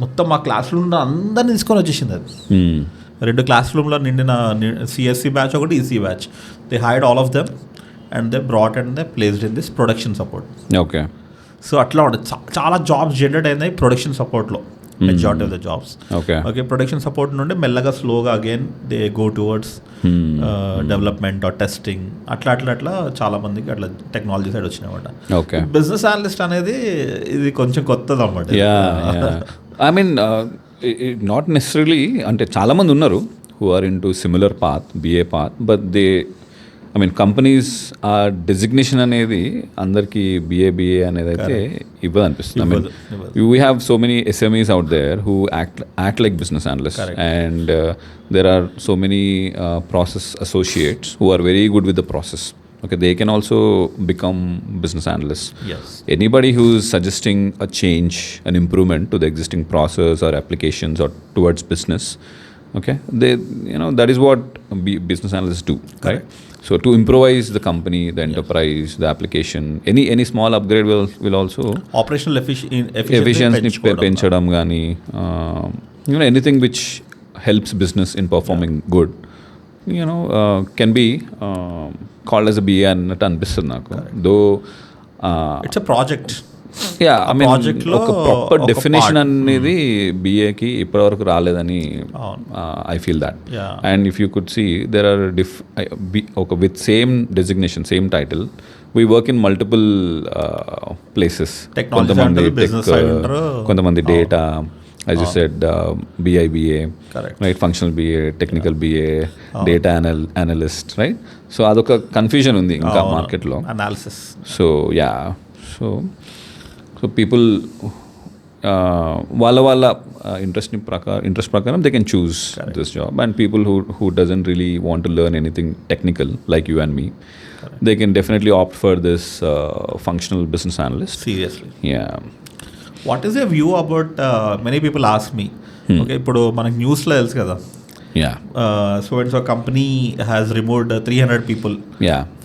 మొత్తం మా క్లాస్ రూమ్లో అందరిని తీసుకొని వచ్చేసింది అది. 2 క్లాస్ రూమ్లో నిండిన సిఎస్సి బ్యాచ్, ఒకటి EC batch. They hired all of them and they brought and they placed in this production support.
Okay.
So అట్లా ఉంటుంది. చాలా జాబ్స్ జనరేట్ అయినాయి ప్రొడక్షన్ సపోర్ట్లో, majority of the jobs.
Okay.
Okay, production support నుండి మెల్లగా స్లోగా again they go towards development or testing. అట్లా చాలా మందికి అట్లా టెక్నాలజీ సైడ్ వచ్చినాయన్నమాట.
ఓకే.
బిజినెస్ అనలిస్ట్ అనేది ఇది కొంచెం కొత్తది అన్నమాట.
ఐ మీన్ నాట్ నెసరీలీ, అంటే చాలామంది ఉన్నారు who are in to similar path, BA path, but they, I mean companies ఆ డెసిగ్నేషన్ అనేది అందరికీ బిఏ అనేది అయితే ఇవ్వదు అనిపిస్తుంది. I mean we have so many SMEs out there who act like business analyst, and there are so many process associates who are very good with the process. Okay, they can also become business analysts.
Yes.
Anybody who is suggesting a change, an improvement to the existing process or applications or towards business, okay, they, that is what business analysts do. Right. So to improvise the company, the enterprise, the application, any small upgrade will also
operational efficiency
పెంచడం కానీ, anything which helps business in performing good, can be called as a BA అన్నట్టు అనిపిస్తుంది నాకు. Though
it's a project.
I mean ఒక proper definition అనేది బిఏకి ఇప్పటివరకు రాలేదని I feel that. And if you could see there are ఒక with same designation, same title, we work in multiple places. కొంతమంది data, as you said, BIBA,
correct,
right, functional BA, technical BA, data analyst, right? So adoka confusion undi inka market lo,
analysis.
So so people wala interest prakaram they can choose this job, and people who doesn't really want to learn anything technical like you and me, they can definitely opt for this functional business analyst.
Seriously.
Yeah.
What is your view about, many people ask me, okay, ఇప్పుడు మనకు న్యూస్లో తెలుసు కదా, so and so company has removed 300 people,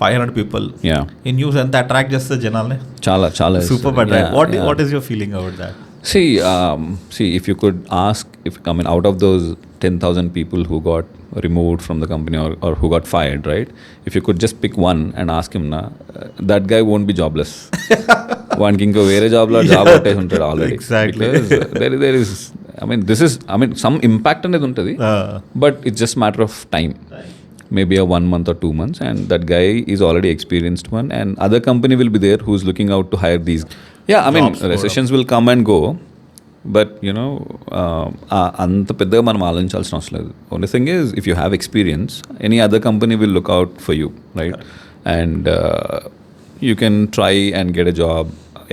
500 people. In news ఎంత attract చేస్తే జనాల్ని,
చాలా
super but what is your feeling about that?
See, if you could ask, out of those 10,000 people who got removed from the company or who got fired, right? If you could just pick one and ask him, that guy won't be jobless. వానికి ఇంకో వేరే జాబ్లో job కొట్టేసి ఉంటాడు already. there is, some impact అనేది ఉంటుంది, but it's just matter of time. Maybe a 1 month or 2 months, and that guy is already experienced one, and other company will be there who's looking out to hire these. Recessions will come and go, but అంత పెద్దగా మనం ఆలోచించాల్సిన అవసరం లేదు. Only thing is, if you have experience, any other company will look out for you, right? And you can try and get a job.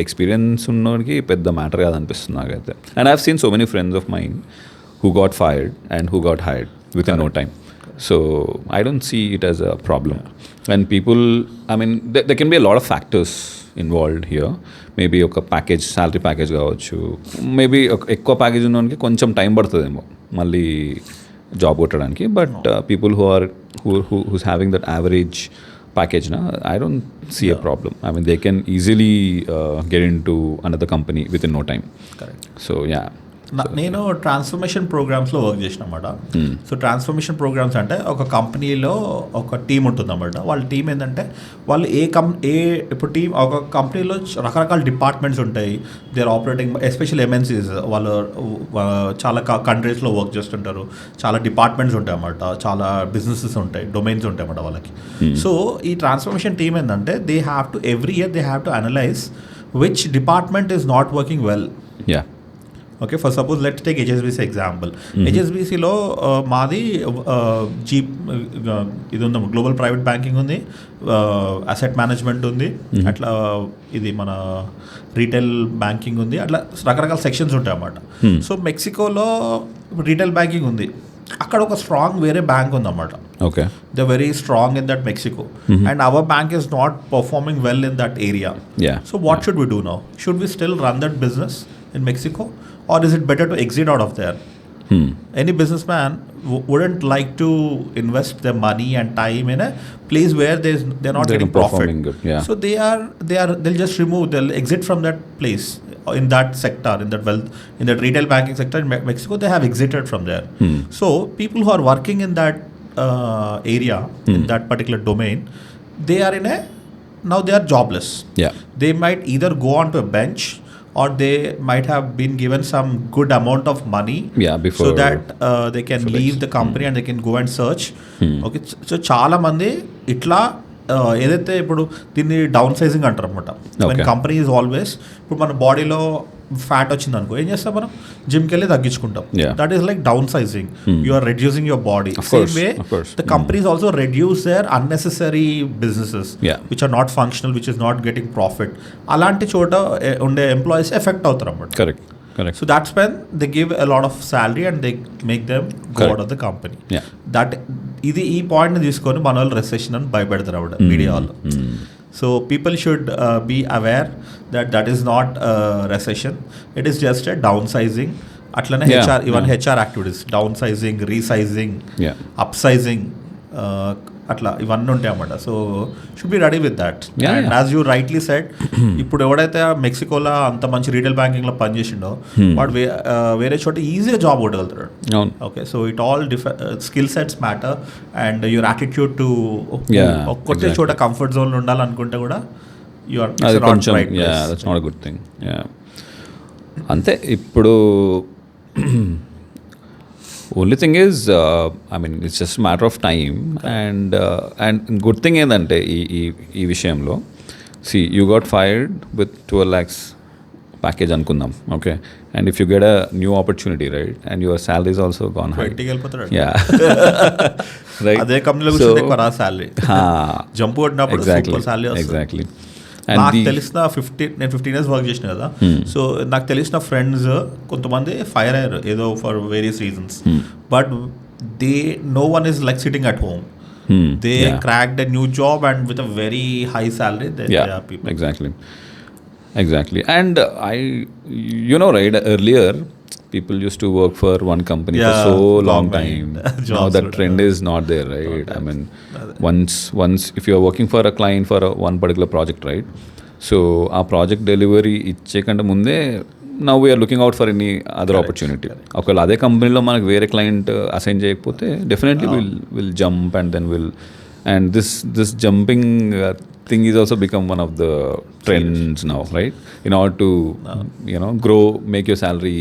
Experience ఉన్నోడికి పెద్ద matter కాదనిపిస్తుంది నాకైతే. And I've seen so many friends of mine who got fired and who got hired within no time. So I don't see it as a problem. And people, there can be a lot of factors involved here. Maybe ఒక package, salary package కావచ్చు, maybe ఎక్కువ package ఉన్నవానికి కొంచెం time పడుతుందేమో మళ్ళీ job కొట్టడానికి. But people who's having that average package, I don't see a problem. They can easily get into another company within no time.
Correct.
So
నేను transformation ప్రోగ్రామ్స్లో work చేసిన అన్నమాట. సో ట్రాన్స్ఫర్మేషన్ ప్రోగ్రామ్స్ అంటే ఒక కంపెనీలో ఒక టీం ఉంటుందన్నమాట. వాళ్ళ టీం ఏంటంటే వాళ్ళు ఇప్పుడు టీం ఒక కంపెనీలో రకరకాల డిపార్ట్మెంట్స్ ఉంటాయి. They are operating especially MNCs, వాళ్ళు చాలా కంట్రీస్లో వర్క్ చేస్తుంటారు. చాలా డిపార్ట్మెంట్స్ ఉంటాయి అన్నమాట, చాలా బిజినెసెస్ ఉంటాయి, డొమైన్స్ ఉంటాయి అన్నమాట వాళ్ళకి. సో ఈ ట్రాన్స్ఫర్మేషన్ టీం ఏంటంటే they have to every year they have to analyse which department is not working well.
Yeah.
Okay, for suppose let's take HSBC example. HSBCలో మాది ఇది ఉంది, గ్లోబల్ ప్రైవేట్ బ్యాంకింగ్ ఉంది, అసెట్ మేనేజ్మెంట్ ఉంది, అట్లా ఇది మన రీటైల్ బ్యాంకింగ్ ఉంది, అట్లా రకరకాల సెక్షన్స్ ఉంటాయి అన్నమాట. సో మెక్సికోలో రీటైల్ బ్యాంకింగ్ ఉంది, అక్కడ ఒక స్ట్రాంగ్ వేరే బ్యాంక్ ఉందన్నమాట.
Okay,
they very strong in that Mexico and our bank is not performing well in that area. So what should we do now? Should we still run that business in Mexico or is it better to exit out of there? Any businessman wouldn't like to invest their money and time in a place where they're not getting profit.
Good, yeah.
So they'll just they'll exit from that place in that sector, in that wealth, in that retail banking sector in Mexico. They have exited from there. So people who are working in that area, in that particular domain, now they are jobless.
Yeah.
They might either go onto a bench, or they might have been given some good amount of money,
before,
so that they can leave the company and they can go and search. Okay, so చాలా మంది ఇట్లా ఏదైతే ఇప్పుడు దీన్ని down sizing అంటారు అనమాట. When company is always, ఇప్పుడు మన బాడీలో ఫ్యాట్ వచ్చింది అనుకో, ఏం చేస్తాం మనం? జిమ్కి వెళ్ళి తగ్గించుకుంటాం. That is like downsizing. You are reducing your body. Same way the companies also reduce their unnecessary businesses which are not functional, which is not getting profit. అలాంటి చోట ఉండే ఎంప్లాయీస్ ఎఫెక్ట్ అవుతారు అన్నమాట.
Correct.
So that's when they give a lot of salary and they make them go out of the company. ఈ పాయింట్ని తీసుకొని మన వాళ్ళు రెసెషన్ అని భయపెడతారు అన్నమాట మీడియా వాళ్ళు. So people should be aware that is not recession, it is just a downsizing. అట్లనే HR activities, downsizing, resizing, upsizing, అట్లా ఇవన్నీ ఉంటాయి అన్నమాట. So should be ready with that. And as you rightly said, ఇప్పుడు ఎవడైతే మెక్సికోలో అంత మంచి retail బ్యాంకింగ్లో పనిచేసిండో వాడు వేరే చోట ఈజీగా జాబ్ కొట్టగలుగుతాడు. Okay, so it all skill sets matter and your attitude to ఒక్కొక్క చోట కంఫర్ట్ జోన్ ఉండాలనుకుంటే కూడా your
that's not a good thing. అంతే. ఇప్పుడు only thing is it's just matter of time. And good thing ఏంటంటే ఈ విషయంలో, you got fired with 12 lakhs package అనుకుందాం. Okay, and if you get a new opportunity, right, and your salary is also gone high.
అదే కంపెనీలో salary jump కొట్టినప్పుడు
exactly.
నాకు తెలిసిన నేను 15 years వర్క్ చేసిన కదా. సో నాకు తెలిసిన ఫ్రెండ్స్ కొంతమంది ఫైర్ అయ్యారు ఏదో for various reasons, but no one is like sitting at home. They cracked a new job and with a very high salary they are people.
Exactly. And right, earlier people used to work for one company for so long time. Now that trend is not there, right? Once if you are working for a client for one particular project, right? So our project delivery ఇచ్చేకంటే ముందే now we are looking out for any other opportunity. ఒకవేళ అదే కంపెనీలో మనకు వేరే client assign చేయకపోతే definitely will jump and then and this jumping thing is also become one of the trends now, right? In order to grow, make your salary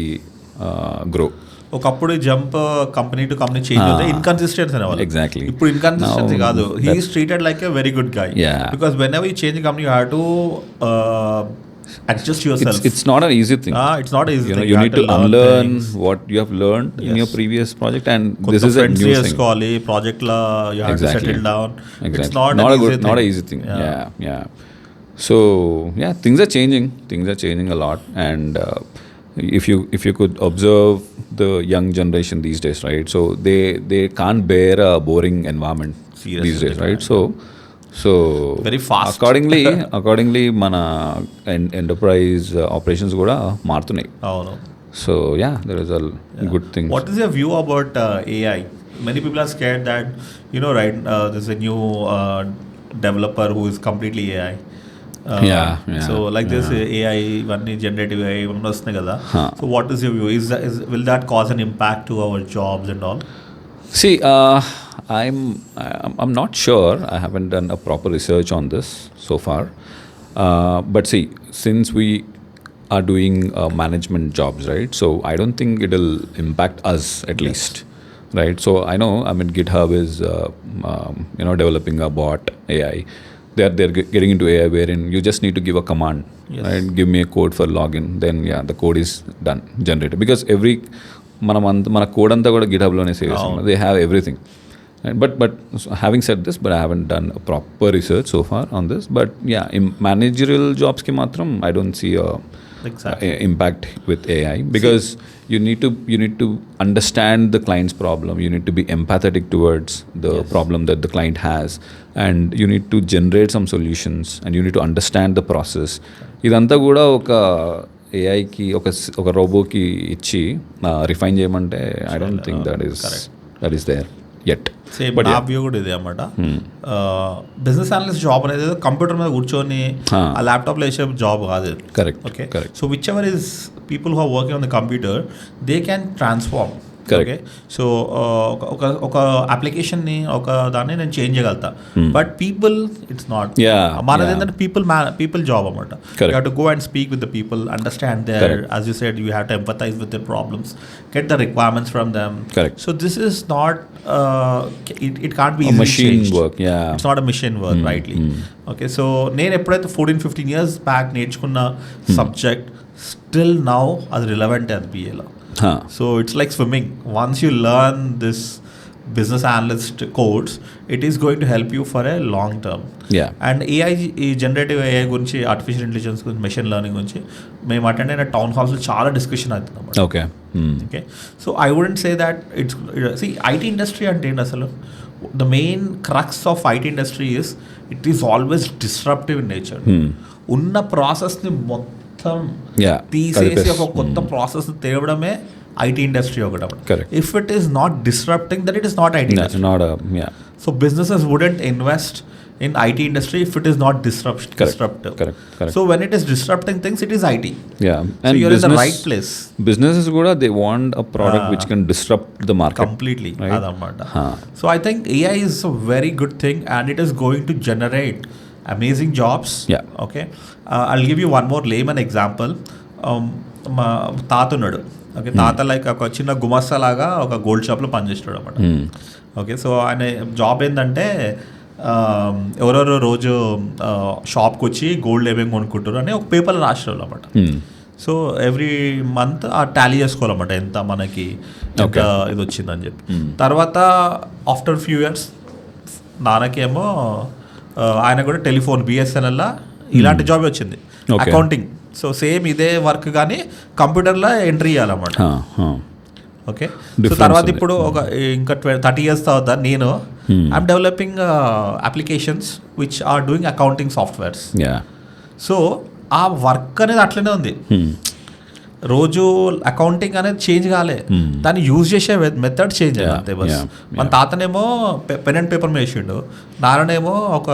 grow.
ఒకప్పుడు jump company to company change అవుతే inconsistency అనేవాళ్ళు.
Exactly.
ఇప్పుడు inconsistency కాదు, he is treated like a very good guy. Because when ever you change company you have to adjust yourself.
It's not an easy thing.
It's not an easy thing.
You need to unlearn what you have learned in your previous project, and this is a new thing.
Project la you have to settle down. It's not
an easy thing. Yeah. So things are changing a lot. And if you could observe the young generation these days, right? So they can't bear a boring environment these days, right? So
very fast.
accordingly mana enterprise operations kuda maartunayi.
Avunu.
So there is a good thing.
What is your view about AI? Many people are scared that right, there's a new developer who is completely AI. So like this AI ఇవన్నీ generative AI ఇవన్నీ వస్తున్నాయి కదా. So what is your view? Will that cause an impact to our jobs and all?
See, I'm not sure. I haven't done a proper research on this so far. But see, since we are doing management jobs, right? So I don't think it'll impact us at least, right? So I know, I mean, GitHub is developing a bot AI. They're getting into AI wherein you just need to give a command, right? Give me a code for login. Then the code is done, generated. Because మన code అంతా కూడా గిట్హబ్లోనే save చేస్తాం. They have everything. But having said this, but I haven't done proper research so far on this. But managerial జాబ్స్కి మాత్రం I don't see impact with AI, because you need to understand the client's problem. You need to be empathetic towards the problem that the client has, and you need to generate some solutions, and you need to understand the process. ఇదంతా కూడా ఒక ఏఐకి ఒక రోబోకి ఇచ్చి refine చేయమంటే I don't think that is there yet.
Same నా view కూడా ఇదే అన్నమాట. బిజినెస్ అనలిస్ట్ జాబ్ అనేది కంప్యూటర్ మీద కూర్చొని ఆ ల్యాప్టాప్లో వేసే జాబ్ కాదు.
Correct.
Okay. So whichever is people who are working on the computer, they can transform. Okay. So ఒక అప్లికేషన్ని ఒక దాన్ని నేను చేంజ్ చేయగలుగుతా. But people it's not. మనది ఏంటంటే పీపుల్ జాబ్ అనమాట. You have to go and speak with the people, understand their, as you said, you have to empathise with their problems, get the requirements from them. So this is not, it can't be
machine work.
It's not a machine work, rightly. Okay. So నేను ఎప్పుడైతే 14-15 years back నేర్చుకున్న subject still now అది relevant అది బిఏలో. So it's like swimming. Once you learn this business analyst codes, it is going to help you for a long term. And AI, ఈ generative AI గురించి, artificial intelligence గురించి, machine learning గురించి మేము attend అయిన town హాల్స్లో చాలా discussion అవుతుంది.
Okay.
So I wouldn't say that it's IT industry అంటే ఏంటి అసలు? The main crux of IT industry is it is always disruptive in nature. ఉన్న ప్రాసెస్ని మొత్తం తీసేసి ఒక కొత్త ప్రాసెస్ తేవడమే ఐటీ ఇండస్ట్రీ ఒకటి. If it is not disrupting, that it is not IT industry. So businesses wouldn't invest in IT industry if it is not disruptive.
Correct.
So when it is disrupting things, it is IT.
And
so you're in the right place.
Businesses kuda, they want a product which can disrupt the market
completely,
right?
So I think AI is a very good thing, and it is going to generate amazing jobs. Okay. I'll give you one more layman example. మా తాత ఉన్నాడు. Okay. తాత like ఒక చిన్న గుమస్తా లాగా ఒక gold షాప్లో పనిచేస్తాడు అనమాట. ఓకే. సో ఆయన జాబ్ ఏంటంటే, ఎవరెవరో రోజు షాప్కి వచ్చి గోల్డ్ ఏమేమి కొనుక్కుంటారు అని ఒక పేపర్లో రాసేవాళ్ళు అనమాట. సో ఎవ్రీ మంత్ ఆ టాలీ చేసుకోవాలన్నమాట, ఎంత మనకి ఎంత ఇది వచ్చిందని చెప్పి. తర్వాత ఆఫ్టర్ ఫ్యూ ఇయర్స్ నాన్నకేమో ఆయన కూడా టెలిఫోన్ బిఎస్ఎన్ఎల్లో ఇలాంటి జాబ్ వచ్చింది, అకౌంటింగ్. సో సేమ్ ఇదే వర్క్ కానీ కంప్యూటర్లో ఎంట్రీ చేయాలన్నమాట. ఓకే. సో తర్వాత ఇప్పుడు ఒక ఇంకా 30 years తర్వాత నేను I'm developing applications which are doing accounting softwares. So ఆ వర్క్ అనేది అట్లనే ఉంది. రోజు అకౌంటింగ్ అనేది చేంజ్ కాలే, దాన్ని యూజ్ చేసే మెథడ్ చేంజ్ అయ్యింది అంతే బస్. మన తాతనేమో పెన్ అండ్ పేపర్ మీద వేసిండు, నాన్ననేమో ఒక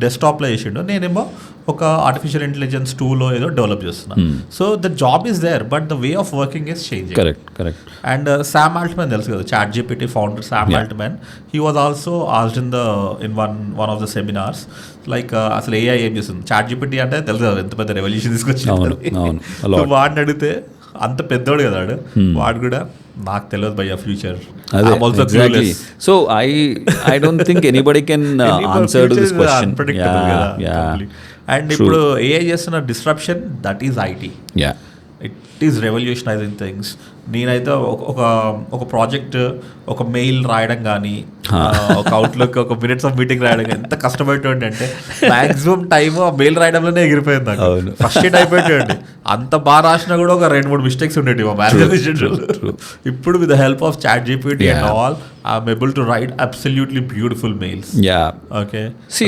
డెస్క్టాప్లో వేసిండు, నేనేమో ఒక ఆర్టిఫిషియల్ ఇంటెలిజెన్స్ టూల్ ఏదో డెవలప్ చేస్తున్నాను. So the job is there, but the way of working is change.
Correct.
And Sam Altman తెలుసు కదా, chat GPT founder Sam Altman, he was also asked in one of the seminars like అసలు AI ఏం చేస్తుంది, chat GPT అంటే తెలుసు కదా ఎంత పెద్ద రెవల్యూషన్ తీసుకొచ్చింది. వాడిని అడిగితే అంత పెద్దోడు కదా వాడు కూడా నాకు తెలియదు భయ్యా future.
So I don't think anybody can answer to this question.
And ఇప్పుడు ఏఐ చేస్తున్న disruption, that is IT. It is revolutionising things. నేనైతే ఒక ప్రాజెక్ట్, ఒక మెయిల్ రాయడం కానీ, ఒక అవుట్లుక్, ఒక మినిట్స్ ఆఫ్ మీటింగ్ రాయడం కానీ ఎంత కష్టపడేటండి అంటే మ్యాక్సిమం టైమ్ ఆ మెయిల్ రాయడంలోనే ఎగిరిపోయింది నాకు. ఫస్ట్ అయిపోయేటండి. అంత బాగా రాసినా కూడా ఒక 2-3 మిస్టేక్స్ ఉండేవి మా మేనేజర్. ఇప్పుడు with the help of chat GPT and all I'm able to write absolutely beautiful mails. Okay.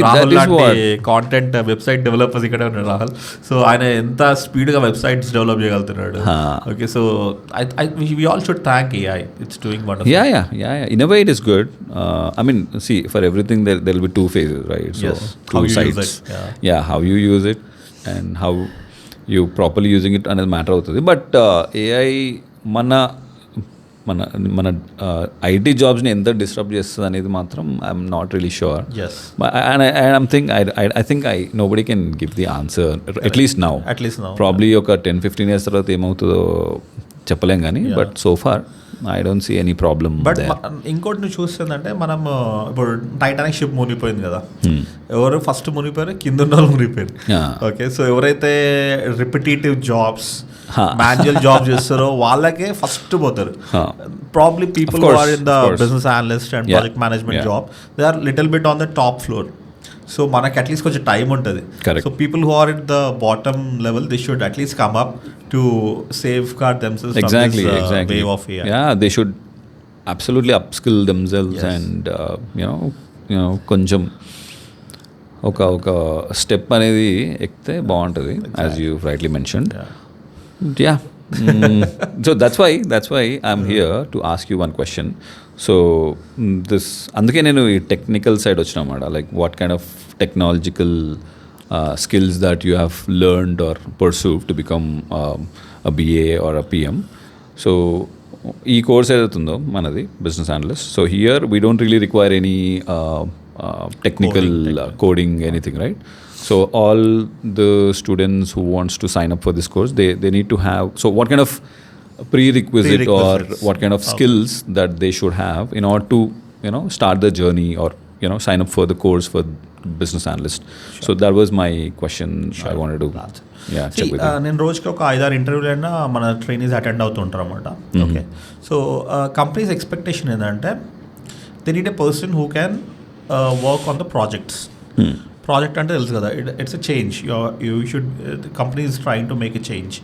Rahul లాంటి కాంటెంట్ వెబ్సైట్ డెవలపర్స్ ఇక్కడ ఉన్నాడు రాహుల్. సో ఆయన ఎంత స్పీడ్గా వెబ్సైట్స్ డెవలప్ చేయగలుగుతున్నాడు. Okay. So we all should thank AI. It's doing wonderful.
Yeah. In a way, it is good. I mean, see, for everything there'll be two phases, right? So
Yes.
two
How you
sides.
use it.
Yeah, how you use it and how you properly using it అనేది matter అవుతుంది. But AI మన మన మన IT జాబ్స్ని ఎంత disturb చేస్తుంది అనేది మాత్రం I'm not really sure.
Yes.
I think nobody can give the answer at least now. Probably ఒక 10-15 years తర్వాత ఏమవుతుందో చెప్పలేం కానీ, but so far I don't see any problem.
But ఇంకోటి నువ్వు చూస్తుందంటే మనం ఇప్పుడు టైటానిక్ షిప్ మునిగిపోయింది కదా, ఎవరు ఫస్ట్ మునిగిపోయారు? కింద ఉన్న వాళ్ళు మునిగిపోయారు. ఓకే, సో ఎవరైతే రిపిటేటివ్ జాబ్స్, మాన్యువల్ జాబ్ చేస్తారో వాళ్ళకే ఫస్ట్ పోతారు. Probably people who are in the business analyst and project management job, they are little bit on the top floor. So మనకి అట్లీస్ట్ కొంచెం టైం ఉంటుంది. So people who are it the bottom level, they should at least come up to safeguard themselves from this wave of AI.
Yeah, they should absolutely upskill themselves. Yes. And you know కొంచెం ఒక step అనేది ఎక్కితే బాగుంటుంది, as you rightly mentioned. Yeah. So that's why I'm here to ask you one question. So this అందుకే నేను ఈ technical side వచ్చిన అన్నమాట. Like what kind of technological skills that you have learned or pursued to become a BA or a PM. So ఈ course ఏదైతుందో మనది business analyst, so here we don't really require any technical coding anything, right? So all the students who wants to sign up for this course, they need to have, so what kind of prerequisite or what kind of skills that they should have in order to start the journey or sign up for the course for business analyst. Sure. So that was my question. Sure. I wanted to check with you.
నేను రోజుకి ఒక 5-6 ఇంటర్వ్యూలైనా మన trainees attend అవుతుంటారు అనమాట. Okay, so companies expectation ఏంటంటే they need a person who can work on the projects. Project అంటే తెలుసు కదా, it's a change. You should, company is trying to make a change.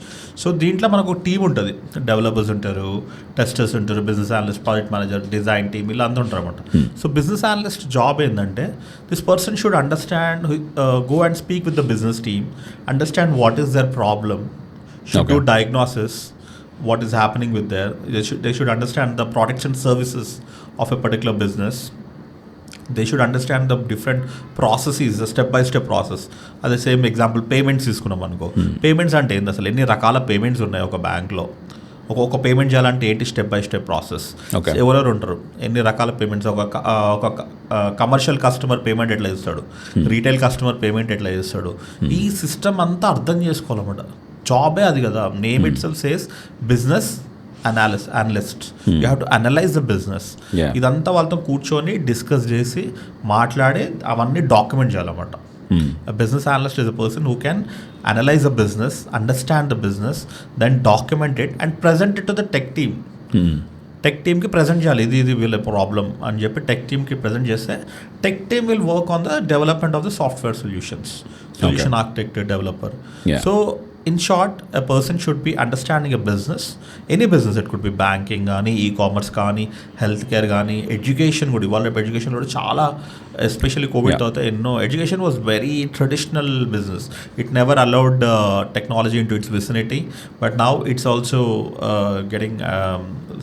So దీంట్లో మనకు ఒక టీమ్ ఉంటుంది, డెవలపర్స్ ఉంటారు, టెస్టర్స్ ఉంటారు, business analyst, project manager, design team, ఇలా అందరూ ఉంటారు అనమాట. సో బిజినెస్ అనలిస్ట్ జాబ్ ఏంటంటే this person should understand, go and speak with the business team, understand what is their problem, should do diagnosis, what is happening with there. They should understand the products and services of a particular business. They should understand the different processes, the step-by-step process. అదే same example payments తీసుకున్నాం అనుకో. Payments అంటే ఏంది, అసలు ఎన్ని రకాల payments ఉన్నాయి ఒక బ్యాంక్లో, ఒక్కొక్క పేమెంట్ చేయాలంటే ఏంటి స్టెప్ బై స్టెప్ ప్రాసెస్, ఎవరెవరు ఉంటారు, ఎన్ని రకాల పేమెంట్స్, ఒక కమర్షియల్ కస్టమర్ పేమెంట్ ఎట్లా చేస్తాడు, రీటైల్ కస్టమర్ పేమెంట్ ఎట్లా చేస్తాడు, ఈ సిస్టమ్ అంతా అర్థం చేసుకోవాలన్నమాట. జాబే అది కదా, name itself says business analyst. You have to analyze the business. ఇదంతా వాళ్ళతో కూర్చొని డిస్కస్ చేసి మాట్లాడి అవన్నీ డాక్యుమెంట్ చేయాలన్నమాట. Business analyst is a person who can analyze a business, understand the business, then document it and present it to the tech team. Tech టీమ్కి present చేయాలి, ఇది వీళ్ళ ప్రాబ్లమ్ అని చెప్పి టెక్ టీమ్కి ప్రజెంట్ చేస్తే tech team will work on the development of the software solution architect, developer. So in short, a person should be understanding a business, any business. It could be banking కానీ, e-commerce కానీ, health care కానీ, education కూడా. ఇవాళ education కూడా చాలా, especially Covid తర్వాత ఎన్నో, education was very traditional business. It never allowed technology into its vicinity, but now it's also getting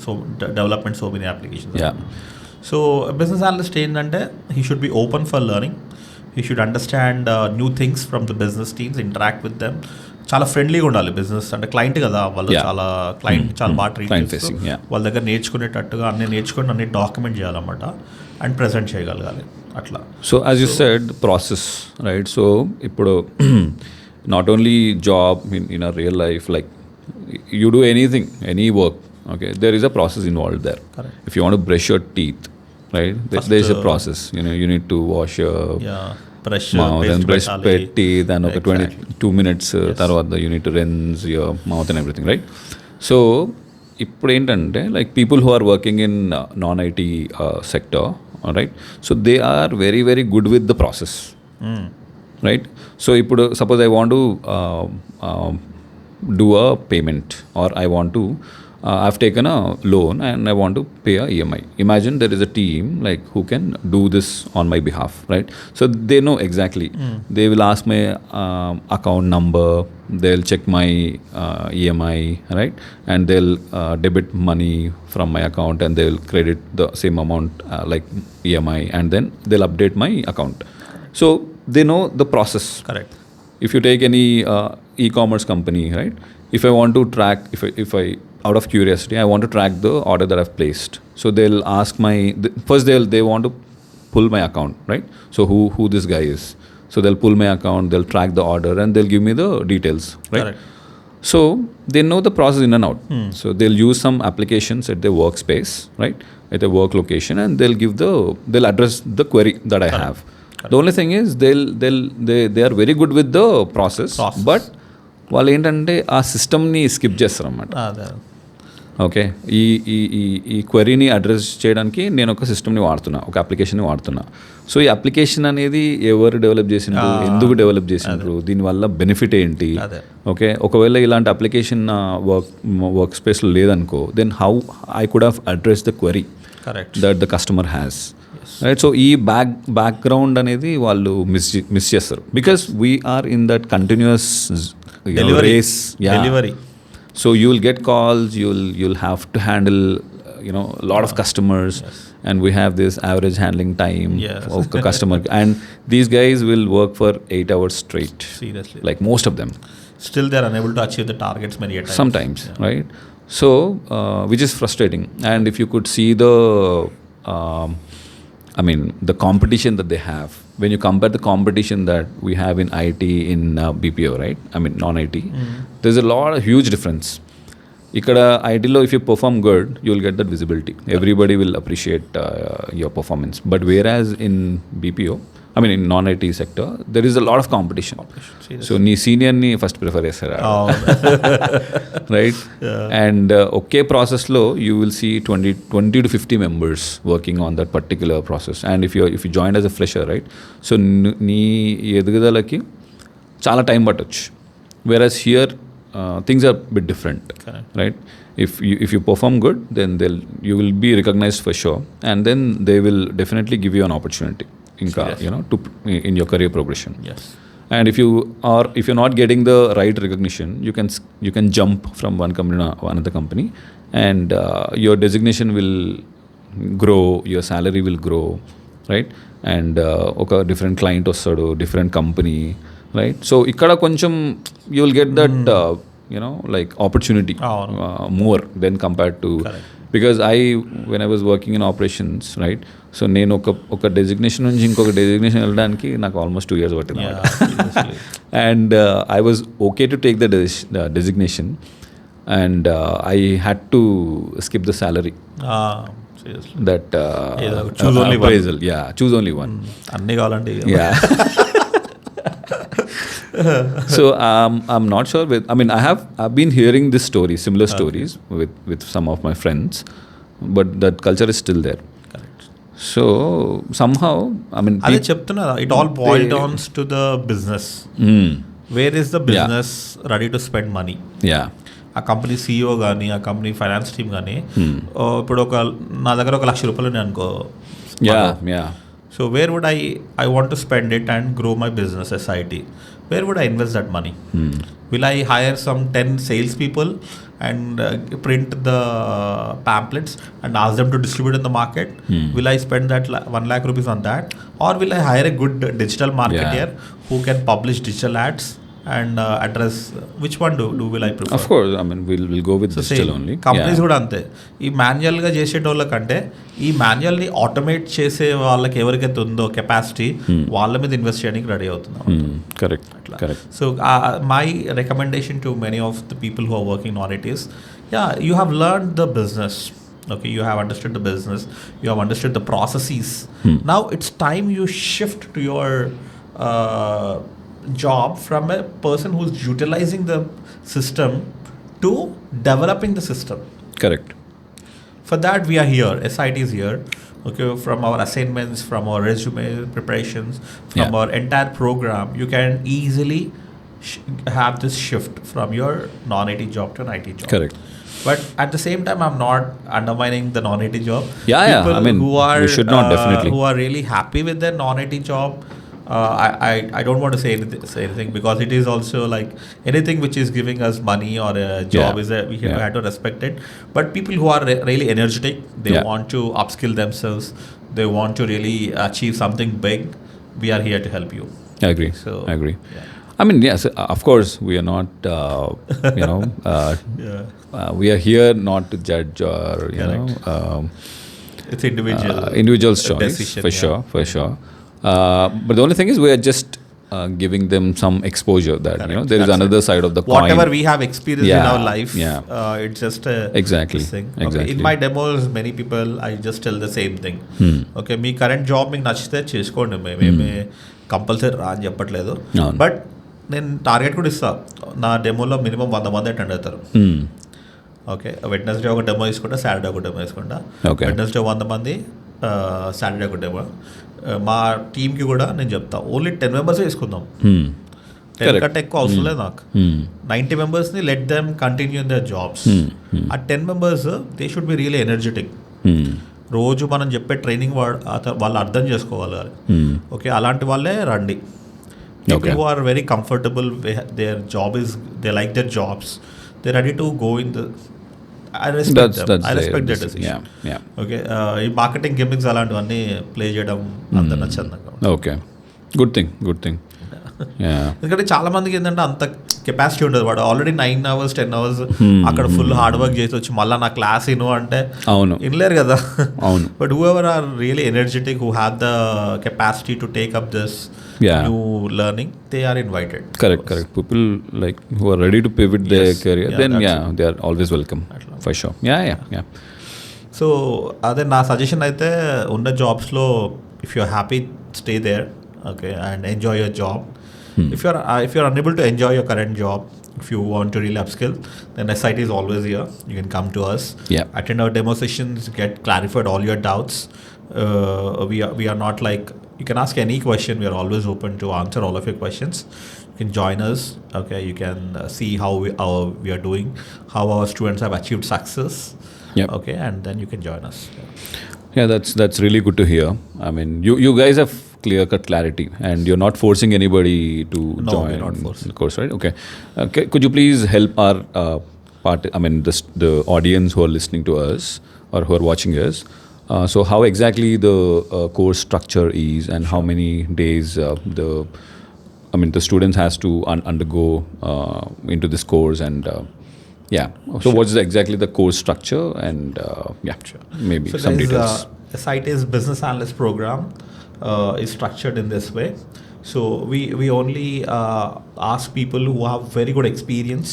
so development so many applications. So business analyst ఏంటంటే he should be open for learning, he should understand new things from the business teams, interact with them. చాలా ఫ్రెండ్లీగా ఉండాలి. Business అంటే client కదా, వాళ్ళు చాలా client చాలా బాగా ట్రీట్ చేస్తారు. వాళ్ళ దగ్గర నేర్చుకునేటట్టుగా అన్నీ నేర్చుకొని అన్ని డాక్యుమెంట్ చేయాలన్నమాట అండ్ ప్రజెంట్ చేయగలగాలి అట్లా.
So as you said process, right? So ఇప్పుడు not only job, in a real life, like you do anything, any work, okay, there is a process involved there. Correct. If you want to brush your teeth, right, there is a process. You need to wash your mouth and brush teeth, and okay, 22 minutes tarvata you need to rinse your mouth and everything, right? So ఇప్పుడు ఏంటంటే like people who are working in non IT sector, right, so they are very very good with the process, right? So ఇప్పుడు suppose I want to do a payment, or I want to I've taken a loan and I want to pay a EMI. Imagine there is a team like who can do this on my behalf, right? So they know exactly. They will ask my account number, they'll check my EMI, right? And they'll debit money from my account and they'll credit the same amount like EMI, and then they'll update my account. So they know the process.
Correct.
If you take any e-commerce company, right? If I want to track, if I out of curiosity, I want to track the order that I've placed. So they'll ask first they want to pull my account, right? So who this guy is. So they'll pull my account, they'll track the order, and they'll give me the details, right?
Correct.
So they know the process in and out. So they'll use some applications at their workspace, right? At their work location, and they'll address the query that I have. The only thing is they are very good with the process. But వాళ్ళు ఏంటంటే ఆ సిస్టమ్ని skip చేస్తారు అన్నమాట. Okay, ఈ క్వెరీని address చేయడానికి నేను ఒక సిస్టమ్ని వాడుతున్నా, ఒక అప్లికేషన్ని వాడుతున్నా. సో ఈ అప్లికేషన్ అనేది ఎవరు డెవలప్ చేసిండ్రు, ఎందుకు డెవలప్ చేసిండ్రు, దీనివల్ల బెనిఫిట్ ఏంటి? ఓకే, ఒకవేళ ఇలాంటి అప్లికేషన్ వర్క్ స్పేస్లో లేదనుకో, then how I could have address the query that the customer has, right? So ఈ బ్యాక్గ్రౌండ్ అనేది వాళ్ళు మిస్ చేస్తారు, because we are in that continuous
delivery.
So you will get calls, you'll have to handle a lot of customers. And we have this average handling time of the customer, and these guys will work for 8 hours straight.
Seriously,
like most of them.
Still they are unable to achieve the targets many times.
Sometimes, right? So which is frustrating. And if you could see the competition that they have, when you compare the competition that we have in IT, in BPO, right? Non-IT, there's a huge difference. Ikkada IT-lo, if you perform good, you'll get that visibility. Everybody will appreciate your performance. But whereas in BPO, in non-IT sector, there is a lot of competition. So nee senior ni first prefer chesara, right? And okay process lo you will see 20 to 50 members working on that particular process. And if you joined as a fresher, right? So nee ఎదుగుదలకి చాలా time పట్టొచ్చు. Whereas here things are a bit different.
Correct.
Right? If you perform good, then you will be recognized for sure, and then they will definitely give you an opportunity in your career progression.
Yes.
And if you're not getting the right recognition, you can jump from one company to another company, and your designation will grow, your salary will grow, right? And oka different client ostadu, different company, right? So ikkada koncham you will get that like opportunity more than compared to.
Correct.
Because when I was working in operations, right? So నేను ఒక designation నుంచి ఇంకొక designation వెళ్ళడానికి నాకు almost 2 years పట్టింది. And I was okay to take the designation, and I had to skip the salary. That appraisal. Yeah, choose only one.
అన్నీ కావాలంటే
So I'm not sure I've been hearing this story, similar stories with some of my friends, but that culture is still there.
Correct.
So somehow
అదే చెప్తున్నా, it all boils down to the business. Where is the business ready to spend money?
Yeah.
ఆ company CEO కానీ, ఆ company finance team కానీ, ఇప్పుడు నా దగ్గర ₹1,00,000 ఉంది అనుకో.
Yeah.
So where would I want to spend it and grow my business SIT? Where would I invest that money? Will I hire some 10 salespeople and print the pamphlets and ask them to distribute in the market? Will I spend that ₹1,00,000 on that? Or will I hire a good digital marketer who can publish digital ads and address? Which one will I prefer?
Of course, we'll go with digital only.
Companies కూడా అంతే. ఈ మాన్యువల్గా చేసేటోళ్ళకంటే ఈ మాన్యువల్ని automate చేసే వాళ్ళకి ఎవరికైతే ఉందో capacity, వాళ్ళ మీద ఇన్వెస్ట్ చేయడానికి రెడీ అవుతున్నాం.
Correct.
So my recommendation to many of the people who are working on it is, you have learned the business. Okay, you have understood the business, you have understood the processes. Now it's time you shift to your job from a person who's utilizing the system to developing the system.
Correct.
For that we are here, SIT is here. Okay, from our assignments, from our resume preparations, from our entire program, you can easily have this shift from your non-IT job to an IT job.
Correct.
But at the same time, I'm not undermining the non-IT job.
Yeah.
People
I mean,
who are
we should not, definitely.
who are really happy with their non-IT job, I don't want to say anything, because it is also like anything which is giving us money or a job
Yeah.
we
Yeah.
have to respect it. But people who are really energetic, they
Yeah.
want to upskill themselves, they want to really achieve something big. We are here to help you.
I agree.
So
I agree.
yeah.
I mean, yes, of course, we are not,
Yeah.
we are here not to judge or,
Correct.
know,
It's individual
individual's choice,
decision,
for
yeah.
sure, for sure. But the only thing is, we are just giving them some exposure that,
Correct.
there is
That's
another
it.
side of the coin.
Whatever we have experienced in
Yeah,
our life,
yeah.
it's just a
Exactly,
this thing. Okay.
exactly.
In my demos, many people, I just tell the same thing. Okay, me current job మీకు నచ్చితే చేసుకోండి, మేమేమి compulsory రా అని చెప్పట్లేదు.
అవును.
But నేను target కూడా ఇస్తాను. నా డెమోలో మినిమం 100 మంది అటెండ్ అవుతారు. ఓకే, వెడ్నెస్డే ఒక డెమో తీసుకుంటా, సాటర్డే ఒక డెమో తీసుకుంటా.
Okay.
వెడ్నెస్డే 100 మంది, సాటర్డే ఒక డెమో. మా టీంకి కూడా నేను చెప్తా, ఓన్లీ 10 మెంబర్సే తీసుకుందాం. 10
Correct.
కంటే ఎక్కువ అవసరం లేదు నాకు. 90 మెంబర్స్ని let them continue in their jobs. ఆ 10 members they should be really energetic. రోజు మనం చెప్పే ట్రైనింగ్ వాళ్ళు అర్థం చేసుకోగలగాలి. ఓకే, అలాంటి వాళ్ళే రండి. People who are very comfortable, their job is, they like their jobs, they're ready to go in the. I respect them. I respect their decision.
Yeah.
Okay, ఈ marketing gimmicks అలాంటివన్నీ play చేయడం అంత నచ్చదు నాకు.
Okay. Good thing. Yeah.
ఎందుకంటే చాలా మందికి ఏంటంటే అంత కెపాసిటీ ఉండదు. వాడు ఆల్రెడీ 9 hours 10 hours అక్కడ ఫుల్ హార్డ్ వర్క్ చేసి వచ్చి మళ్ళీ నా క్లాస్ ఇను అంటే
అవును.
వినలేరు కదా.
అవును.
But whoever are really energetic, who have the capacity to take up this new learning, they are invited.
Correct. People like who are ready to pivot their career,
Yeah,
then
that's
they are always welcome, for sure. Yeah.
So అదే నా suggestion అయితే, ఉన్న జాబ్స్లో if you're happy, stay there. Okay, and enjoy your job. If you're unable to enjoy your current job, if you want to really upskill, then SIT is always here. You can come to us, attend our demo sessions, get clarified all your doubts. We are not like, you can ask any question. We are always open to answer all of your questions. You can join us. Okay, you can see how we are doing, how our students have achieved success. Okay, and then you can join us.
Yeah, that's really good to hear. I mean, you guys have clear-cut clarity, and you're not forcing anybody to join.
We're not forcing.
The course, right? Okay. Could you please help our the audience who are listening to us or who are watching us? So how exactly the course structure is, and how many days the students has to undergo into this course, and so what's exactly the course structure, and maybe
So
some
guys,
details.
SIT's business analyst program is structured in this way. So we only ask people who have very good experience,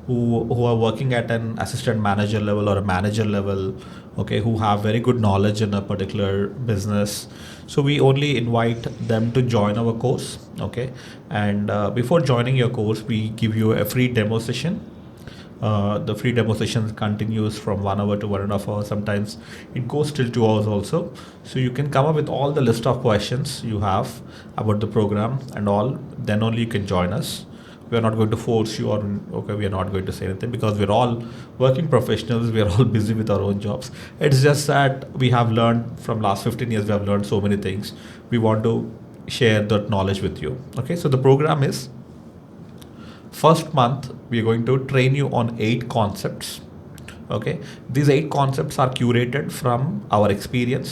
who are working at an assistant manager level or a manager level, okay, who have very good knowledge in a particular business. So we only invite them to join our course, okay. And before joining your course, we give you a free demo session. The free demo session continues from 1 hour to 1.5 hours. Sometimes it goes till 2 hours also. So you can come up with all the list of questions you have about the program and all. Then only you can join us. We are not going to force you, or okay, we are not going to say anything, because we're all working professionals. We are all busy with our own jobs. It's just that we have learned from last 15 years. We have learned so many things. We want to share that knowledge with you. Okay, so the program is, first month we are going to train you on 8 concepts. Okay, these 8 concepts are curated from our experience.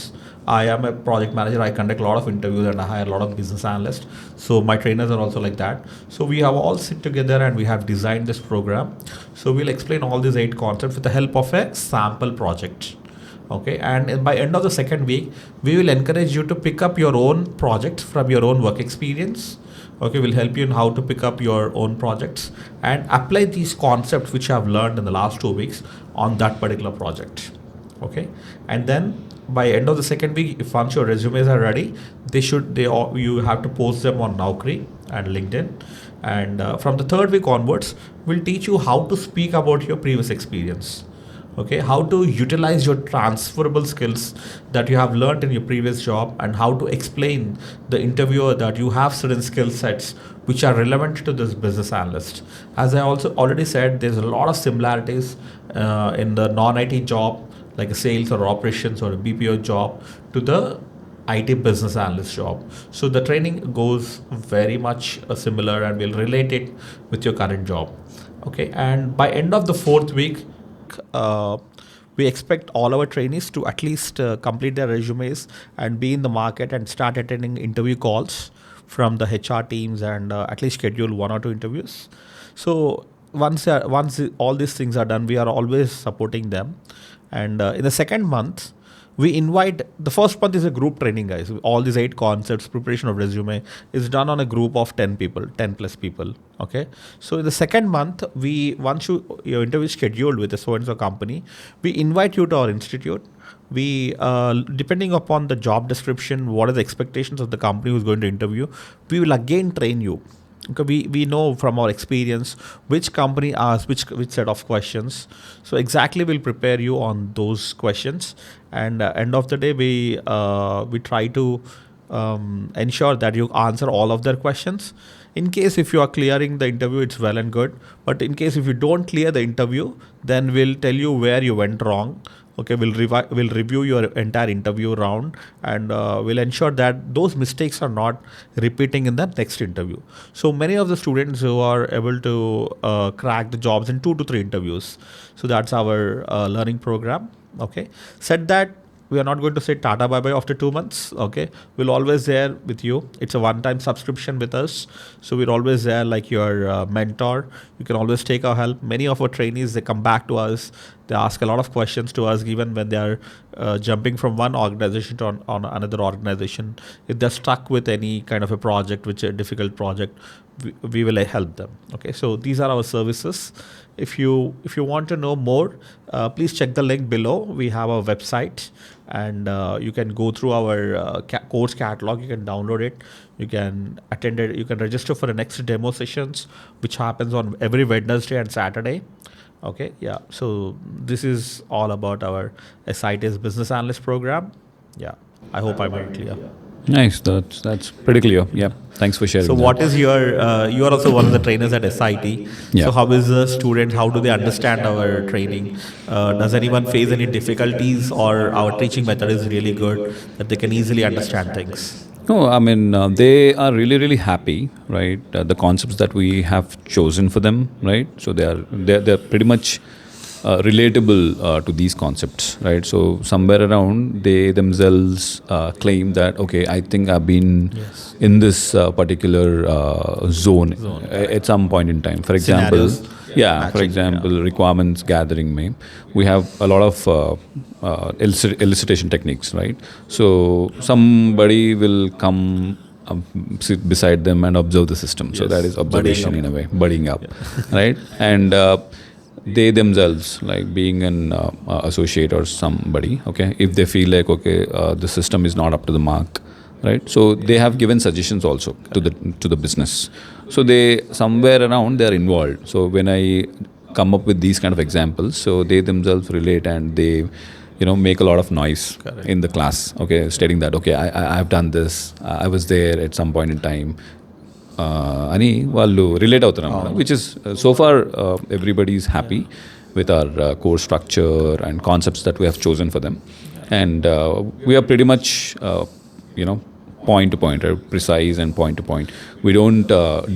I am a project manager. I conduct a lot of interviews and I hire a lot of business analysts. So my trainers are also like that. So we have all sit together and we have designed this program. So we'll explain all these 8 concepts with the help of a sample project. Okay, and by end of the second week, we will encourage you to pick up your own projects from your own work experience. Okay, we'll help you in how to pick up your own projects and apply these concepts which you have learned in the last 2 weeks on that particular project. Okay, and then by end of the second week, if once your resumes are ready, you have to post them on Naukri and LinkedIn. And from the third week onwards, we'll teach you how to speak about your previous experience. Okay, how to utilize your transferable skills that you have learned in your previous job, and how to explain the interviewer that you have certain skill sets which are relevant to this business analyst. As I also already said, there's a lot of similarities in the non-IT job, like a sales or operations or a BPO job, to the IT business analyst job. So the training goes very much similar, and we'll relate it with your current job. Okay, and by end of the fourth week, uh, we expect all our trainees to at least complete their resumes and be in the market and start attending interview calls from the HR teams, and at least schedule one or two interviews. So once all these things are done, we are always supporting them. And in the second month, we invite, the first month is a group training, guys. All these 8 concepts, preparation of resume is done on a group of 10 people, 10 plus people. Okay, so in the second month, we once your interview is scheduled with a so and so company, we invite you to our institute. We depending upon the job description, what are the expectations of the company who's going to interview, we will again train you. Okay, we know from our experience which company asks which set of questions. So exactly we'll prepare you on those questions, and end of the day, we try to ensure that you answer all of their questions. In case if you are clearing the interview, it's well and good. But in case if you don't clear the interview, then we'll tell you where you went wrong. Okay, we'll review your entire interview round, and we'll ensure that those mistakes are not repeating in the next interview. So many of the students who are able to crack the jobs in 2 to 3 interviews. So that's our learning program. Okay, said that, we are not going to say tata bye bye after 2 months. Okay, we'll always there with you. It's a one-time subscription with us, so we're always there like your mentor. You can always take our help. Many of our trainees, they come back to us, they ask a lot of questions to us, even when they are jumping from one organization to on another organization. If they're stuck with any kind of a project, which is a difficult project, we will help them. Okay, so these are our services. If you want to know more, please check the link below. We have a website, and you can go through our course catalog. You can download it, you can attend it, you can register for the next demo sessions, which happens on every Wednesday and Saturday. Okay, yeah, so this is all about our SIT's business analyst program. Yeah, I hope I made it clear.
Nice. That's pretty clear. Yeah. Thanks for sharing.
So, what is your? You are also one of the trainers at SIT.
Yeah.
So, how is the student? How do they understand our training? Does anyone face any difficulties, or our teaching method is really good that they can easily understand things?
No, I mean, they are really, really happy, right? The concepts that we have chosen for them, right? So they're pretty much relatable to these concepts, right? So somewhere around, they themselves claim that, okay, I think I've been in this particular zone at some point in time. For example,
Scenarios.
for example, requirements gathering में we have a lot of elicitation techniques, right? So somebody will come sit beside them and observe the system. So that is observation in a way, buddying up, right? And they themselves, like being an associate or somebody, okay, if they feel like, okay, the system is not up to the mark, right? So they have given suggestions also to the business. So they somewhere around they are involved. So when I come up with these kind of examples, so they themselves relate, and they make a lot of noise in the class, okay, stating that, okay, I've done this, I was there at some point in time, అని వాళ్ళు relate అవుతారు అన్నమాట, which is so far everybody is happy with our core structure and concepts that we have chosen for them. And we are pretty much, point to point, right? Precise and point to point. We don't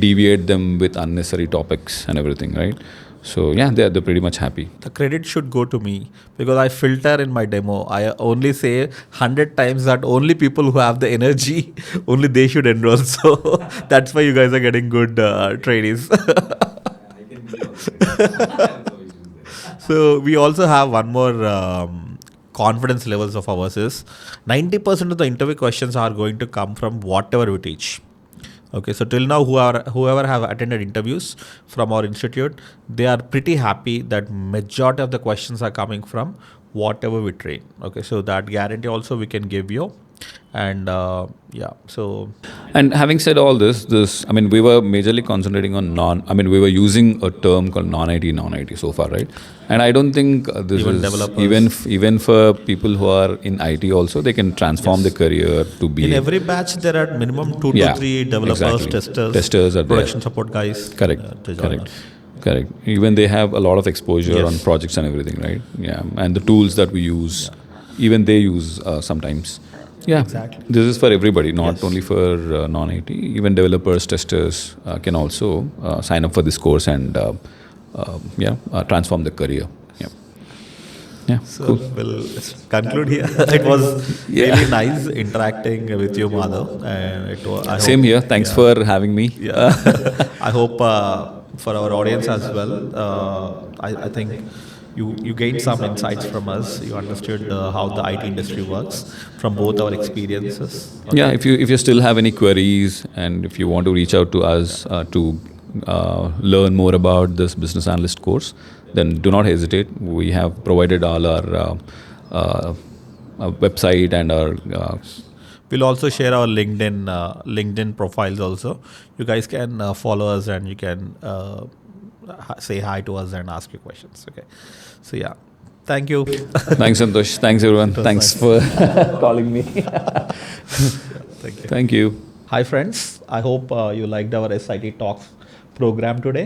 deviate them with unnecessary topics and everything, right? So yeah, they're pretty much happy.
The credit should go to me, because I filter in my demo. I only say 100 times that only people who have the energy, only they should enroll. So that's why you guys are getting good trainees. So we also have one more confidence levels of ours is 90% of the interview questions are going to come from whatever we teach. Okay, so till now, whoever have attended interviews from our institute, they are pretty happy that majority of the questions are coming from whatever we train. Okay, so that guarantee also we can give you. And so
And having said all this, I mean, we were majorly concentrating on we were using a term called non-IT so far, right? And I don't think this
Even
is
developers.
even for people who are in IT also, they can transform
Yes.
their career to
In
be.
every batch, there are minimum 2 to 3 developers,
Exactly.
testers,
Testers are there.
production support guys
Correct.
to join
Correct.
us.
Correct. Even they have a lot of exposure on
Yes.
projects and everything, right? Yeah. And the tools that we use, even they use sometimes. Yeah.
Exactly.
This is for everybody, not
Yes.
only for non-IT. Even developers, testers can also sign up for this course and transform their career. Yeah. Yeah.
So
Cool.
we'll conclude here. It was
Yeah.
really nice interacting with you, Madhav, and it was. I
Same
hope,
here. Thanks
yeah,
for having me.
yeah. I hope for our audience as well. I think you gained some insights from us. You understood how the IT industry works from both our experiences.
Yeah,
Okay.
if you still have any queries and if you want to reach out to us to learn more about this business analyst course, then do not hesitate. We have provided all uh, our website and our
We'll also share our LinkedIn profiles also. You guys can follow us and you can say hi to us and ask your questions. Okay. So yeah, thank you.
thanks Santosh, thanks everyone,
was
thanks
nice.
for calling me.
Thank you.
Thank you.
Hi friends, I hope you liked our SIT Talks program today.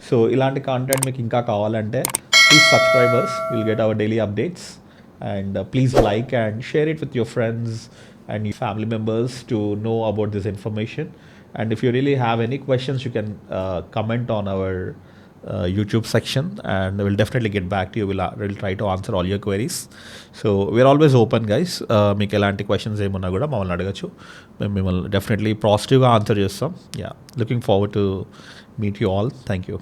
So ఇలాంటి content మీకు ఇంకా కావాలంటే please subscribe us. You'll get our daily updates and please like and share it with your friends and your family members to know about this information. And if you really have any questions, you can comment on our YouTube section and we'll definitely get back to you. We'll try to answer all your queries. So we're always open, guys. మీకు ఎలాంటి questions ఏమున్నా కూడా మమ్మల్ని అడగచ్చు. మేము మిమ్మల్ని definitely పాజిటివ్గా answer చేస్తాం. Yeah looking forward to meet you all. Thank you.